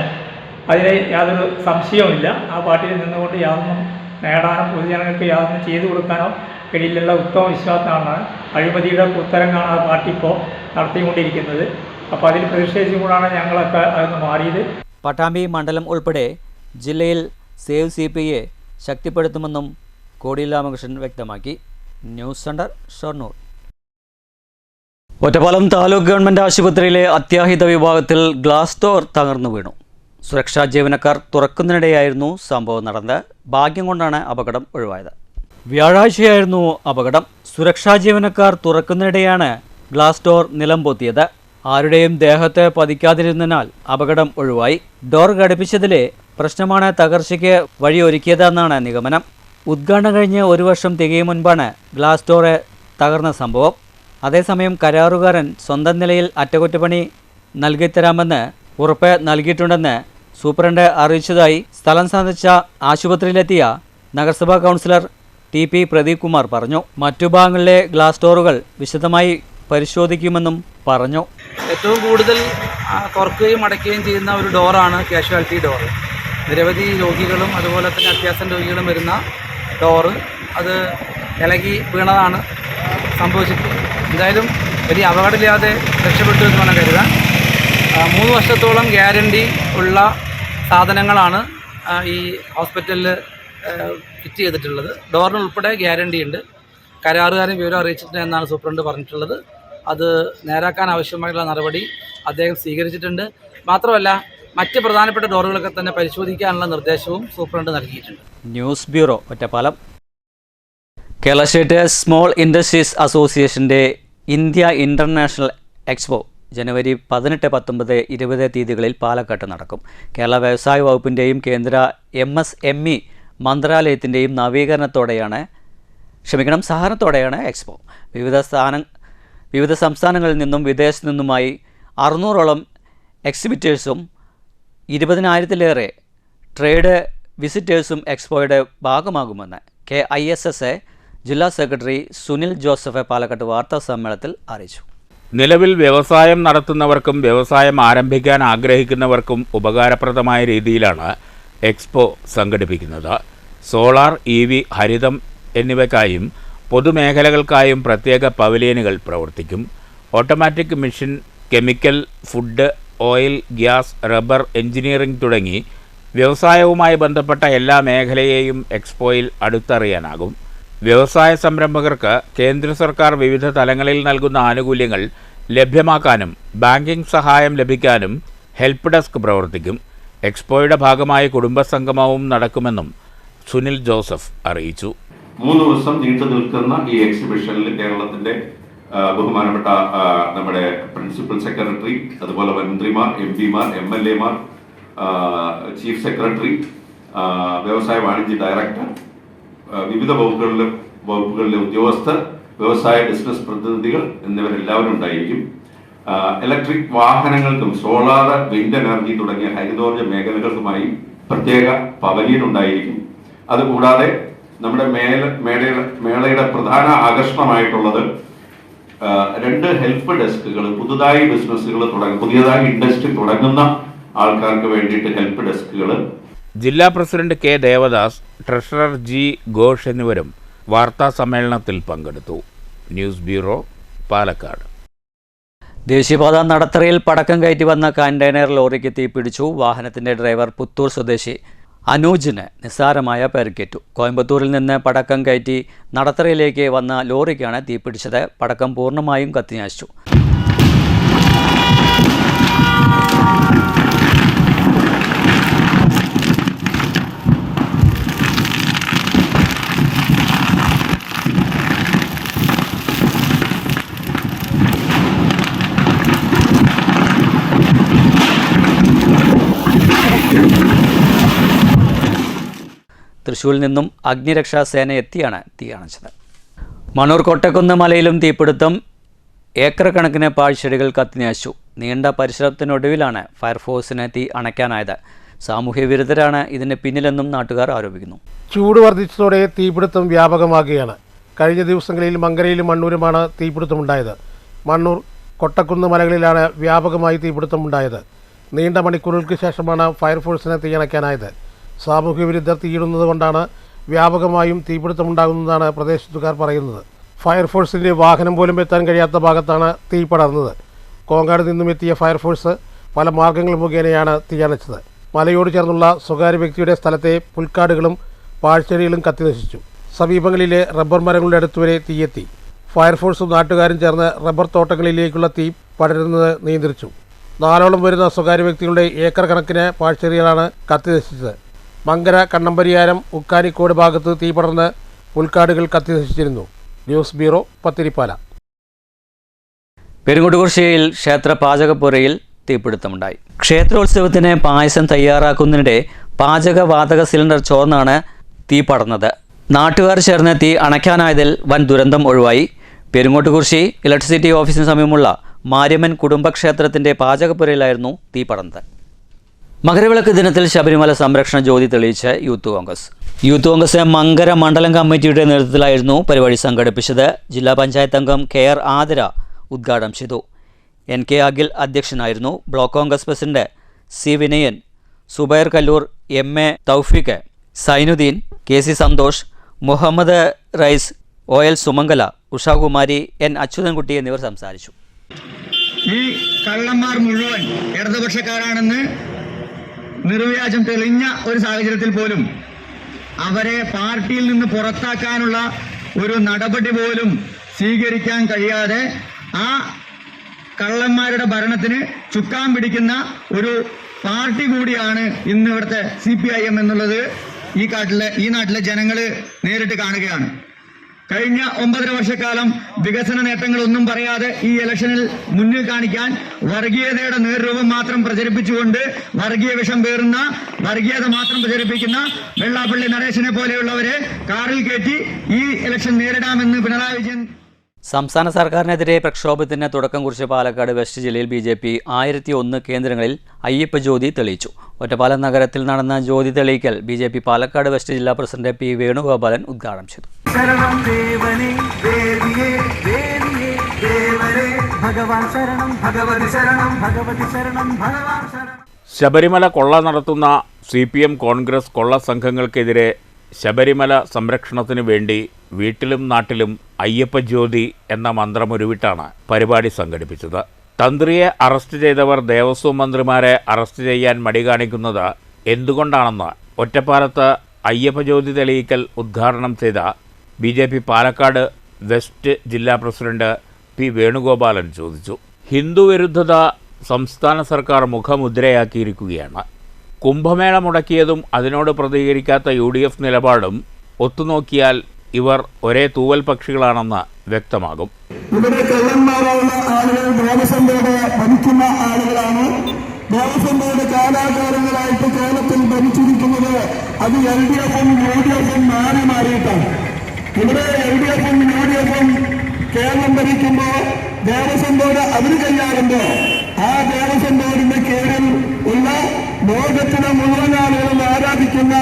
Speaker 10: അതിന് യാതൊരു സംശയവുമില്ല. ആ പാർട്ടിയിൽ നിന്നുകൊണ്ട് യാതൊന്നും നേടാനോ പൊതുജനങ്ങൾക്ക് യാതൊന്നും ചെയ്തു കൊടുക്കാനോ കഴിയിലുള്ള ഉത്തമ വിശ്വാസമാണ്. അഴിമതിയുടെ ഉത്തരങ്ങളാണ് ആ പാർട്ടി ഇപ്പോൾ നടത്തിക്കൊണ്ടിരിക്കുന്നത്. അപ്പോൾ അതിൽ പ്രതിഷേധിച്ചുകൊണ്ടാണ് ഞങ്ങളൊക്കെ അതൊന്ന് മാറിയത്.
Speaker 1: പട്ടാമ്പി മണ്ഡലം ഉൾപ്പെടെ ജില്ലയിൽ സേവ് CPIയെ ശക്തിപ്പെടുത്തുമെന്നും കോടിയേരി രാമകൃഷ്ണൻ വ്യക്തമാക്കി. News centre, Shoranur. Ottapalam taluk government ആശുപത്രിയിലെ അത്യാഹിത വിഭാഗത്തിൽ ഗ്ലാസ് ഡോർ തകർന്നു വീണു. സുരക്ഷാ ജീവനക്കാർ തുറക്കുന്നതിനിടെയായിരുന്നു സംഭവം നടന്നത്. ഭാഗ്യം കൊണ്ടാണ് അപകടം ഒഴിവായത്. വ്യാഴാഴ്ചയായിരുന്നു അപകടം. സുരക്ഷാ ജീവനക്കാർ തുറക്കുന്നതിനിടെയാണ് ഗ്ലാസ് ഡോർ നിലംപൊത്തിയത്. ആരുടെയും ദേഹത്ത് പതിക്കാതിരുന്നതിനാൽ അപകടം ഒഴിവായി. ഡോർ ഘടിപ്പിച്ചതിലെ പ്രശ്നമാണ് തകർച്ചയ്ക്ക് വഴിയൊരുക്കിയതെന്നാണ് നിഗമനം. ഉദ്ഘാടനം കഴിഞ്ഞ് 1 വർഷം തികയും മുൻപാണ് ഗ്ലാസ് ഡോർ തകർന്ന സംഭവം. അതേസമയം കരാറുകാരൻ സ്വന്തം നിലയിൽ അറ്റകുറ്റപ്പണി നൽകിത്തരാമെന്ന് ഉറപ്പ് നൽകിയിട്ടുണ്ടെന്ന് സൂപ്രണ്ട് അറിയിച്ചതായി സ്ഥലം സന്ദർശിച്ച ആശുപത്രിയിലെത്തിയ നഗരസഭാ കൗൺസിലർ TP പ്രദീപ് കുമാർ പറഞ്ഞു. മറ്റു ഭാഗങ്ങളിലെ ഗ്ലാസ് ഡോറുകൾ വിശദമായി പരിശോധിക്കുമെന്നും പറഞ്ഞു.
Speaker 11: ഏറ്റവും കൂടുതൽ തുറക്കുകയും അടയ്ക്കുകയും ചെയ്യുന്ന ഒരു ഡോറാണ് കാഷ്വാലിറ്റി ഡോർ. നിരവധി രോഗികളും അതുപോലെ തന്നെ അത്യാവശ്യം രോഗികളും വരുന്ന ഡോറ് അത് ഇളകി വീണതാണ് സംഭവിച്ചിട്ടുള്ളത്. എന്തായാലും വലിയ അപകടമില്ലാതെ രക്ഷപ്പെട്ടു എന്ന് വേണം കരുതാൻ. 3 വർഷത്തോളം ഗ്യാരണ്ടി ഉള്ള സാധനങ്ങളാണ് ഈ ഹോസ്പിറ്റലിൽ ഫിറ്റ് ചെയ്തിട്ടുള്ളത്. ഡോറിന് ഉൾപ്പെടെ ഗ്യാരണ്ടി ഉണ്ട്. കരാറുകാരൻ വിവരം അറിയിച്ചിട്ടുണ്ട് എന്നാണ് സൂപ്രണ്ട് പറഞ്ഞിട്ടുള്ളത്. അത് നേരാക്കാൻ ആവശ്യമായിട്ടുള്ള നടപടി അദ്ദേഹം സ്വീകരിച്ചിട്ടുണ്ട്. മാത്രമല്ല മറ്റ് പ്രധാനപ്പെട്ട ഡോറുകളൊക്കെ തന്നെ പരിശോധിക്കാനുള്ള നിർദ്ദേശവും സൂപ്രണ്ട് നൽകിയിട്ടുണ്ട്.
Speaker 1: News bureau, Ottapalam. Kerala state small industries അസോസിയേഷൻ്റെ ഇന്ത്യ ഇൻ്റർനാഷണൽ എക്സ്പോ ജനുവരി 18, 19, 20 തീയതികളിൽ പാലക്കാട്ട് നടക്കും. കേരള വ്യവസായ വകുപ്പിൻ്റെയും കേന്ദ്ര MSME മന്ത്രാലയത്തിൻ്റെയും സഹകരണത്തോടെയാണ് എക്സ്പോ. വിവിധ സംസ്ഥാനങ്ങളിൽ നിന്നും വിദേശത്തു നിന്നുമായി 600ഓളം എക്സിബിറ്റേഴ്സും 20,000-ലേറെ ട്രേഡ് വിസിറ്റേഴ്സും എക്സ്പോയുടെ ഭാഗമാകുമെന്ന് KISSA ജില്ലാ സെക്രട്ടറി സുനിൽ ജോസഫ് പാലക്കാട്ട് വാർത്താ സമ്മേളനത്തിൽ അറിയിച്ചു.
Speaker 3: നിലവിൽ വ്യവസായം നടത്തുന്നവർക്കും വ്യവസായം ആരംഭിക്കാൻ ആഗ്രഹിക്കുന്നവർക്കും ഉപകാരപ്രദമായ രീതിയിലാണ് എക്സ്പോ സംഘടിപ്പിക്കുന്നത്. സോളാർ, EV, ഹരിതം എന്നിവയ്ക്കായും പൊതുമേഖലകൾക്കായും പ്രത്യേക പവലിയനുകൾ പ്രവർത്തിക്കും. Automatic machine, chemical, food, oil, gas, rubber, engineering തുടങ്ങി വ്യവസായവുമായി ബന്ധപ്പെട്ട എല്ലാ മേഖലയെയും എക്സ്പോയിൽ അടുത്തറിയാനാകും. വ്യവസായ സംരംഭകർക്ക് കേന്ദ്ര സർക്കാർ വിവിധ തലങ്ങളിൽ നൽകുന്ന ആനുകൂല്യങ്ങൾ ലഭ്യമാക്കാനും ബാങ്കിംഗ് സഹായം ലഭിക്കാനും ഹെൽപ്പ് ഡെസ്ക് പ്രവർത്തിക്കും. എക്സ്പോയുടെ ഭാഗമായി കുടുംബസംഗമവും നടക്കുമെന്നും സുനിൽ ജോസഫ് അറിയിച്ചു.
Speaker 8: 3 ദിവസം നീണ്ടു നിൽക്കുന്ന ഈ എക്സിബിഷനിൽ കേരളത്തിന്റെ ബഹുമാനപ്പെട്ട നമ്മുടെ പ്രിൻസിപ്പൽ സെക്രട്ടറി, അതുപോലെ മന്ത്രിമാർ, MP-മാർ, MLA-മാർ, ചീഫ് സെക്രട്ടറി, വ്യവസായ വാണിജ്യ ഡയറക്ടർ, വിവിധ വകുപ്പുകളിലെ ഉദ്യോഗസ്ഥർ, വ്യവസായ ബിസിനസ് പ്രതിനിധികൾ എന്നിവരെല്ലാവരും ഉണ്ടായിരിക്കും. ഇലക്ട്രിക് വാഹനങ്ങൾക്കും സോളാർ, വിൻഡ് എനർജി തുടങ്ങിയ ഹരിതോർജ്ജ മേഖലകൾക്കുമായി പ്രത്യേക പവലിയൻ ഉണ്ടായിരിക്കും. അതുകൂടാതെ നമ്മുടെ മേളയുടെ പ്രധാന ആകർഷണമായിട്ടുള്ളത് 2 ഹെൽപ്പ് ഡെസ്കുകൾ, പുതുതായി പുതിയതായി ഇൻഡസ്ട്രി തുടങ്ങുന്ന ആൾക്കാർക്ക് വേണ്ടിയിട്ട് ഹെൽപ്പ് ഡെസ്കുകൾ.
Speaker 3: ജില്ലാ president K Devadas, treasurer G Ghosh എന്നിവരും വാർത്താ സമ്മേളനത്തിൽ പങ്കെടുത്തു. News bureau, Palakkad.
Speaker 1: ദേശീയപാത നടത്തറയിൽ പടക്കം കയറ്റി വന്ന കണ്ടെയ്നർ ലോറിക്ക് തീപിടിച്ചു. വാഹനത്തിന്റെ ഡ്രൈവർ പുത്തൂർ സ്വദേശി അനൂജിന് നിസ്സാരമായ പരിക്കേറ്റു. കോയമ്പത്തൂരിൽ നിന്ന് പടക്കം കയറ്റി നടത്തറയിലേക്ക് വന്ന ലോറിക്കാണ് തീപിടിച്ചത്. പടക്കം പൂർണ്ണമായും കത്തിനശിച്ചു. തൃശ്ശൂരിൽ നിന്നും അഗ്നിരക്ഷാസേന എത്തിയാണ് തീ അണച്ചത്. മണ്ണൂർ കൊട്ടക്കുന്ന് മലയിലും തീപിടുത്തം. ഏക്കർ കണക്കിന് പാഴ്ചെടികൾ കത്തിനശിച്ചു. നീണ്ട പരിശ്രമത്തിനൊടുവിലാണ് ഫയർഫോഴ്സിന് തീ അണയ്ക്കാനായത്. സാമൂഹ്യ വിരുദ്ധരാണ് ഇതിന് പിന്നിലെന്നും നാട്ടുകാർ ആരോപിക്കുന്നു.
Speaker 6: ചൂട് വർദ്ധിച്ചതോടെ തീപിടുത്തം വ്യാപകമാകുകയാണ്. കഴിഞ്ഞ ദിവസങ്ങളിൽ മങ്കരയിലും മണ്ണൂരുമാണ് തീപിടുത്തമുണ്ടായത്. മണ്ണൂർ കൊട്ടക്കുന്ന് മലകളിലാണ് വ്യാപകമായി തീപിടുത്തമുണ്ടായത്. നീണ്ട മണിക്കൂറുകൾക്ക് ശേഷമാണ് ഫയർഫോഴ്സിന് തീയണയ്ക്കാനായത്. സാമൂഹ്യ വിരുദ്ധർ തീയിടുന്നത് കൊണ്ടാണ് വ്യാപകമായും തീപിടുത്തമുണ്ടാകുന്നതാണ് പ്രദേശത്തുകാർ പറയുന്നത്. ഫയർഫോഴ്സിൻ്റെ വാഹനം പോലും എത്താൻ കഴിയാത്ത ഭാഗത്താണ് തീ പടർന്നത്. കോങ്ങാട് നിന്നും എത്തിയ ഫയർഫോഴ്സ് പല മാർഗങ്ങൾ മുഖേനയാണ് തീയണച്ചത്. മലയോട് ചേർന്നുള്ള സ്വകാര്യ വ്യക്തിയുടെ സ്ഥലത്തെ പുൽക്കാടുകളും പാഴ്ചെടികളും കത്തിനശിച്ചു. സമീപങ്ങളിലെ റബ്ബർ മരങ്ങളുടെ അടുത്തുവരെ തീയെത്തി. ഫയർഫോഴ്സും നാട്ടുകാരും ചേർന്ന് റബ്ബർ തോട്ടങ്ങളിലേക്കുള്ള തീ പടരുന്നത് നിയന്ത്രിച്ചു. 4ഓളം വരുന്ന സ്വകാര്യ വ്യക്തികളുടെ ഏക്കർ കണക്കിന് പാഴ്ചെടികളാണ് കത്തിനശിച്ചത്. മങ്കര, കണ്ണമ്പരിയാരം, ഉക്കാനിക്കോട് ഭാഗത്ത് തീ പടർന്ന് പുൽക്കാടുകൾ കത്തിനശിച്ചിരുന്നു. News bureau, Pathiripala.
Speaker 1: പെരുങ്ങോട്ടുകുറിശ്ശിയിൽ ക്ഷേത്ര പാചകപ്പുരയിൽ തീപിടുത്തമുണ്ടായി. ക്ഷേത്രോത്സവത്തിന് പായസം തയ്യാറാക്കുന്നതിനിടെ പാചകവാതക സിലിണ്ടർ ചോർന്നാണ് തീ പടർന്നത്. നാട്ടുകാർ ചേർന്ന് തീ അണയ്ക്കാനായതിൽ വൻ ദുരന്തം ഒഴിവായി. പെരുങ്ങോട്ടുകുറിശ്ശി ഇലക്ട്രിസിറ്റി ഓഫീസിന് സമീപമുള്ള മാര്യമ്മൻ കുടുംബക്ഷേത്രത്തിന്റെ പാചകപ്പുരയിലായിരുന്നു തീ പടർന്നത്. മകരവിളക്ക് ദിനത്തിൽ ശബരിമല സംരക്ഷണ ജ്യോതി തെളിയിച്ച് യൂത്ത് കോൺഗ്രസ് മങ്കര മണ്ഡലം കമ്മിറ്റിയുടെ നേതൃത്വത്തിലായിരുന്നു പരിപാടി സംഘടിപ്പിച്ചത്. ജില്ലാ പഞ്ചായത്ത് അംഗം KR ആതിര ഉദ്ഘാടനം ചെയ്തു. NK അഖിൽ അധ്യക്ഷനായിരുന്നു. Block Congress president C Vinayan, Zubair Kallur, MA Thoufeeq, Sainudheen, KC Santhosh, Muhammad Rais, OL Sumangala, Ushakumari, N Achuthankutty എന്നിവർ സംസാരിച്ചു.
Speaker 12: ഈ കള്ളന്മാർ മുഴുവൻ ഇടതുപക്ഷക്കാരാണെന്ന് നിർവ്യാജം തെളിഞ്ഞ ഒരു സാഹചര്യത്തിൽ പോലും അവരെ പാർട്ടിയിൽ നിന്ന് പുറത്താക്കാനുള്ള ഒരു നടപടി പോലും സ്വീകരിക്കാൻ കഴിയാതെ ആ കള്ളന്മാരുടെ ഭരണത്തിന് ചുക്കാൻ പിടിക്കുന്ന ഒരു പാർട്ടി കൂടിയാണ് ഇന്ന് ഇവിടുത്തെ CPIM എന്നുള്ളത് ഈ നാട്ടിലെ ജനങ്ങൾ നേരിട്ട് കാണുകയാണ്. കഴിഞ്ഞ 9.5 വർഷക്കാലം വികസന നേട്ടങ്ങളൊന്നും പറയാതെ ഈ ഇലക്ഷനിൽ മുന്നിൽ കാണിക്കാൻ വർഗീയതയുടെ നേർരൂപം മാത്രം പ്രചരിപ്പിച്ചുകൊണ്ട് വർഗീയ വിഷം പേറുന്ന, വർഗീയത മാത്രം പ്രചരിപ്പിക്കുന്ന വെള്ളാപ്പള്ളി നരേശനെ പോലെയുള്ളവരെ കാറിൽ കയറ്റി ഈ ഇലക്ഷൻ നേരിടാമെന്ന് പിണറായി വിജയൻ.
Speaker 1: സംസ്ഥാന സർക്കാരിനെതിരെ പ്രക്ഷോഭത്തിന് തുടക്കം കുറിച്ച പാലക്കാട് വെസ്റ്റ് ജില്ലയിൽ BJP 1001 കേന്ദ്രങ്ങളിൽ അയ്യപ്പ ജ്യോതി തെളിയിച്ചു. ഒറ്റപ്പാലം നഗരത്തിൽ നടന്ന ജ്യോതി തെളിയിക്കൽ BJP പാലക്കാട് വെസ്റ്റ് ജില്ലാ പ്രസിഡന്റ് P വേണുഗോപാലൻ ഉദ്ഘാടനം ചെയ്തു.
Speaker 3: ശബരിമല കൊള്ള നടത്തുന്ന CPM കോൺഗ്രസ് കൊള്ള സംഘങ്ങൾക്കെതിരെ ശബരിമല സംരക്ഷണത്തിനു വേണ്ടി വീട്ടിലും നാട്ടിലും അയ്യപ്പ ജ്യോതി എന്ന മന്ത്രമുരുവിട്ടാണ് പരിപാടി സംഘടിപ്പിച്ചത്. തന്ത്രിയെ അറസ്റ്റ് ചെയ്തവർ ദേവസ്വം മന്ത്രിമാരെ അറസ്റ്റ് ചെയ്യാൻ മടി കാണിക്കുന്നത് എന്തുകൊണ്ടാണെന്ന് ഒറ്റപ്പാലത്ത് അയ്യപ്പ ജ്യോതി തെളിയിക്കൽ ഉദ്ഘാടനം ചെയ്ത BJP പാലക്കാട് വെസ്റ്റ് ജില്ലാ പ്രസിഡന്റ് P വേണുഗോപാലൻ ചോദിച്ചു. ഹിന്ദുവിരുദ്ധത സംസ്ഥാന സർക്കാർ മുഖമുദ്രയാക്കിയിരിക്കുകയാണ്. കുംഭമേള മുടക്കിയതും അതിനോട് പ്രതികരിക്കാത്ത UDF നിലപാടും ഒത്തുനോക്കിയാൽ ഇവർ ഒരേ തൂവൽ പക്ഷികളാണെന്ന് വ്യക്തമാകും.
Speaker 4: ഇവിടെ കള്ളന്മാരായുള്ള ആളുകൾ ദേവസ്വം ബോർഡ് ഭരിക്കുന്ന ആളുകളാണ്. ദേവസ്വം ബോർഡ് കാലാകാലങ്ങളായിട്ട് കേരളത്തിൽ ഭരിച്ചിരിക്കുന്നത് അത് LDFും UDFും മാറിയിട്ടാണ്. ഇവിടെ LDFും UDFും കേരളം ഭരിക്കുമ്പോൾ ദേവസ്വം ബോർഡ് അവർ കൈയാറുമ്പോൾ ആ ദേവസ്വം ബോർഡിന്റെ കീഴിൽ ഉള്ള ലോകത്തിലെ മുഴുവൻ ആളുകളും ആരാധിക്കുന്ന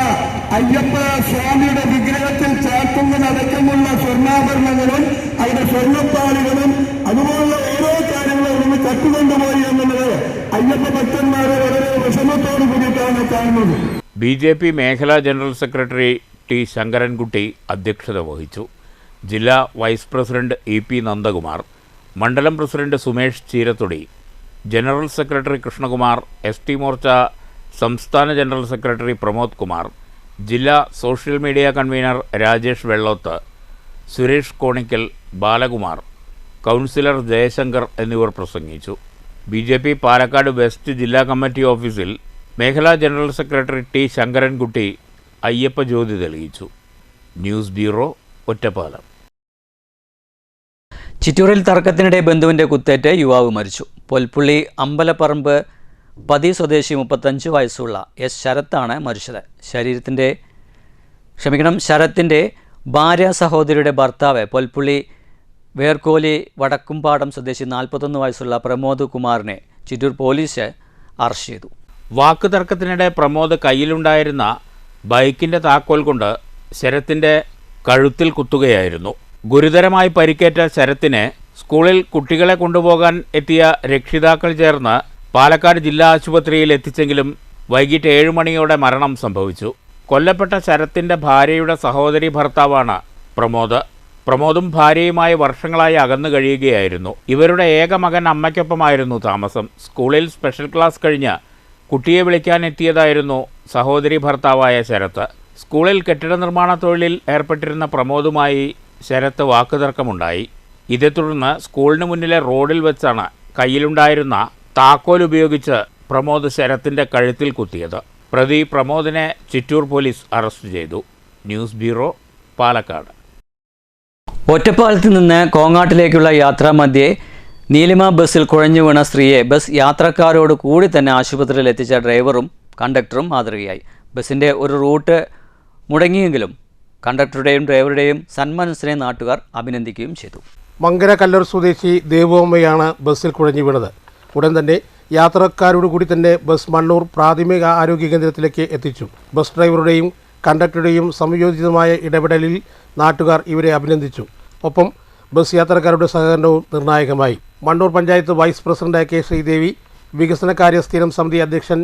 Speaker 4: അയ്യപ്പ സ്വാമിയുടെ വിഗ്രഹത്തിൽ ചാർത്തുന്നതടക്കമുള്ള സ്വർണ്ണാഭരണങ്ങളും അവരുടെ സ്വർണ്ണപ്പാളികളും അതുപോലുള്ള ഓരോ കാര്യങ്ങളും ഒന്ന് കട്ടുകൊണ്ടുപോയി എന്നുള്ളത് അയ്യപ്പ ഭക്തന്മാരെ വളരെ വിഷമത്തോടു കൂടിയിട്ടാണ് കാണുന്നത്.
Speaker 3: BJP മേഖലാ ജനറൽ സെക്രട്ടറി ടി ശങ്കരൻകുട്ടി അധ്യക്ഷത വഹിച്ചു. ജില്ലാ വൈസ് പ്രസിഡന്റ് EP നന്ദകുമാർ, മണ്ഡലം president Suresh Cheerathodi, general secretary Krishnakumar, ST Morcha സംസ്ഥാന ജനറൽ സെക്രട്ടറി പ്രമോദ് കുമാർ, ജില്ലാ social media convener Rajesh Vellothu, Suresh Konikkal, Balakumar, councillor Jayashankar എന്നിവർ പ്രസംഗിച്ചു. BJP പാലക്കാട് വെസ്റ്റ് ജില്ലാ കമ്മിറ്റി ഓഫീസിൽ മേഖലാ general secretary T Sankarankutty Ayyappa Jyothi തെളിയിച്ചു. News bureau, Ottapalam.
Speaker 1: ചിറ്റൂരിൽ തർക്കത്തിനിടെ ബന്ധുവിൻ്റെ കുത്തേറ്റ് യുവാവ് മരിച്ചു. പൊൽപ്പുള്ളി അമ്പലപ്പറമ്പ് പതി സ്വദേശി 35 വയസ്സുള്ള S ശരത്താണ് മരിച്ചത്. ശരത്തിൻ്റെ ഭാര്യ സഹോദരിയുടെ ഭർത്താവ് പൊൽപ്പുള്ളി വേർക്കോലി വടക്കുംപാടം സ്വദേശി 41 വയസ്സുള്ള പ്രമോദ് കുമാറിനെ ചിറ്റൂർ പോലീസ് അറസ്റ്റ് ചെയ്തു.
Speaker 3: വാക്ക് തർക്കത്തിനിടെ പ്രമോദ് കയ്യിലുണ്ടായിരുന്ന ബൈക്കിൻ്റെ താക്കോൽ കൊണ്ട് ശരത്തിൻ്റെ കഴുത്തിൽ കുത്തുകയായിരുന്നു. ഗുരുതരമായി പരിക്കേറ്റ ശരത്തിനെ സ്കൂളിൽ കുട്ടികളെ കൊണ്ടുപോകാൻ എത്തിയ രക്ഷിതാക്കൾ ചേർന്ന് പാലക്കാട് ജില്ലാ ആശുപത്രിയിൽ എത്തിച്ചെങ്കിലും വൈകിട്ട് 7 മണിയോടെ മരണം സംഭവിച്ചു. കൊല്ലപ്പെട്ട ശരത്തിൻ്റെ ഭാര്യയുടെ സഹോദരി ഭർത്താവാണ് പ്രമോദ്. പ്രമോദും ഭാര്യയുമായി വർഷങ്ങളായി അകന്നു കഴിയുകയായിരുന്നു. ഇവരുടെ ഏക മകൻ അമ്മയ്ക്കൊപ്പമായിരുന്നു താമസം. സ്കൂളിൽ സ്പെഷ്യൽ ക്ലാസ് കഴിഞ്ഞ് കുട്ടിയെ വിളിക്കാൻ എത്തിയതായിരുന്നു സഹോദരി ഭർത്താവായ ശരത്ത്. സ്കൂളിൽ കെട്ടിട നിർമ്മാണ തൊഴിലിൽ ഏർപ്പെട്ടിരുന്ന പ്രമോദുമായി ശരത്ത് വാക്കുതർക്കമുണ്ടായി. ഇതേ തുടർന്ന് സ്കൂളിന് മുന്നിലെ റോഡിൽ വെച്ചാണ് കയ്യിലുണ്ടായിരുന്ന താക്കോൽ ഉപയോഗിച്ച് പ്രമോദ് ശരത്തിൻ്റെ കഴുത്തിൽ കുത്തിയത്. പ്രതി പ്രമോദിനെ ചിറ്റൂർ പോലീസ് അറസ്റ്റ് ചെയ്തു. News bureau, Palakkad.
Speaker 1: ഒറ്റപ്പാലത്ത് നിന്ന് കോങ്ങാട്ടിലേക്കുള്ള യാത്രാമധ്യേ നീലിമ ബസ്സിൽ കുഴഞ്ഞു വീണ സ്ത്രീയെ ബസ് യാത്രക്കാരോട് കൂടി തന്നെ ആശുപത്രിയിൽ എത്തിച്ച ഡ്രൈവറും കണ്ടക്ടറും മാതൃകയായി. ബസ്സിൻ്റെ ഒരു റൂട്ട് മുടങ്ങിയെങ്കിലും കണ്ടക്ടറുടെയും ഡ്രൈവറുടെയും സന്മനസ്സിനെ നാട്ടുകാർ അഭിനന്ദിക്കുകയും ചെയ്തു.
Speaker 6: മങ്കര കല്ലൂർ സ്വദേശി ദേവോമ്മയാണ് ബസ്സിൽ കുഴഞ്ഞു വീണത്. ഉടൻ തന്നെ യാത്രക്കാരോട് കൂടി തന്നെ ബസ് മണ്ണൂർ പ്രാഥമിക ആരോഗ്യ കേന്ദ്രത്തിലേക്ക് എത്തിച്ചു. ബസ് ഡ്രൈവറുടെയും കണ്ടക്ടറുടെയും സംയോജിതമായ ഇടപെടലിൽ നാട്ടുകാർ ഇവരെ അഭിനന്ദിച്ചു. ഒപ്പം ബസ് യാത്രക്കാരുടെ സഹകരണവും നിർണായകമായി. Mannur panchayat vice president K Sreedevi, വികസനകാര്യ സ്ഥിരം സമിതി അധ്യക്ഷൻ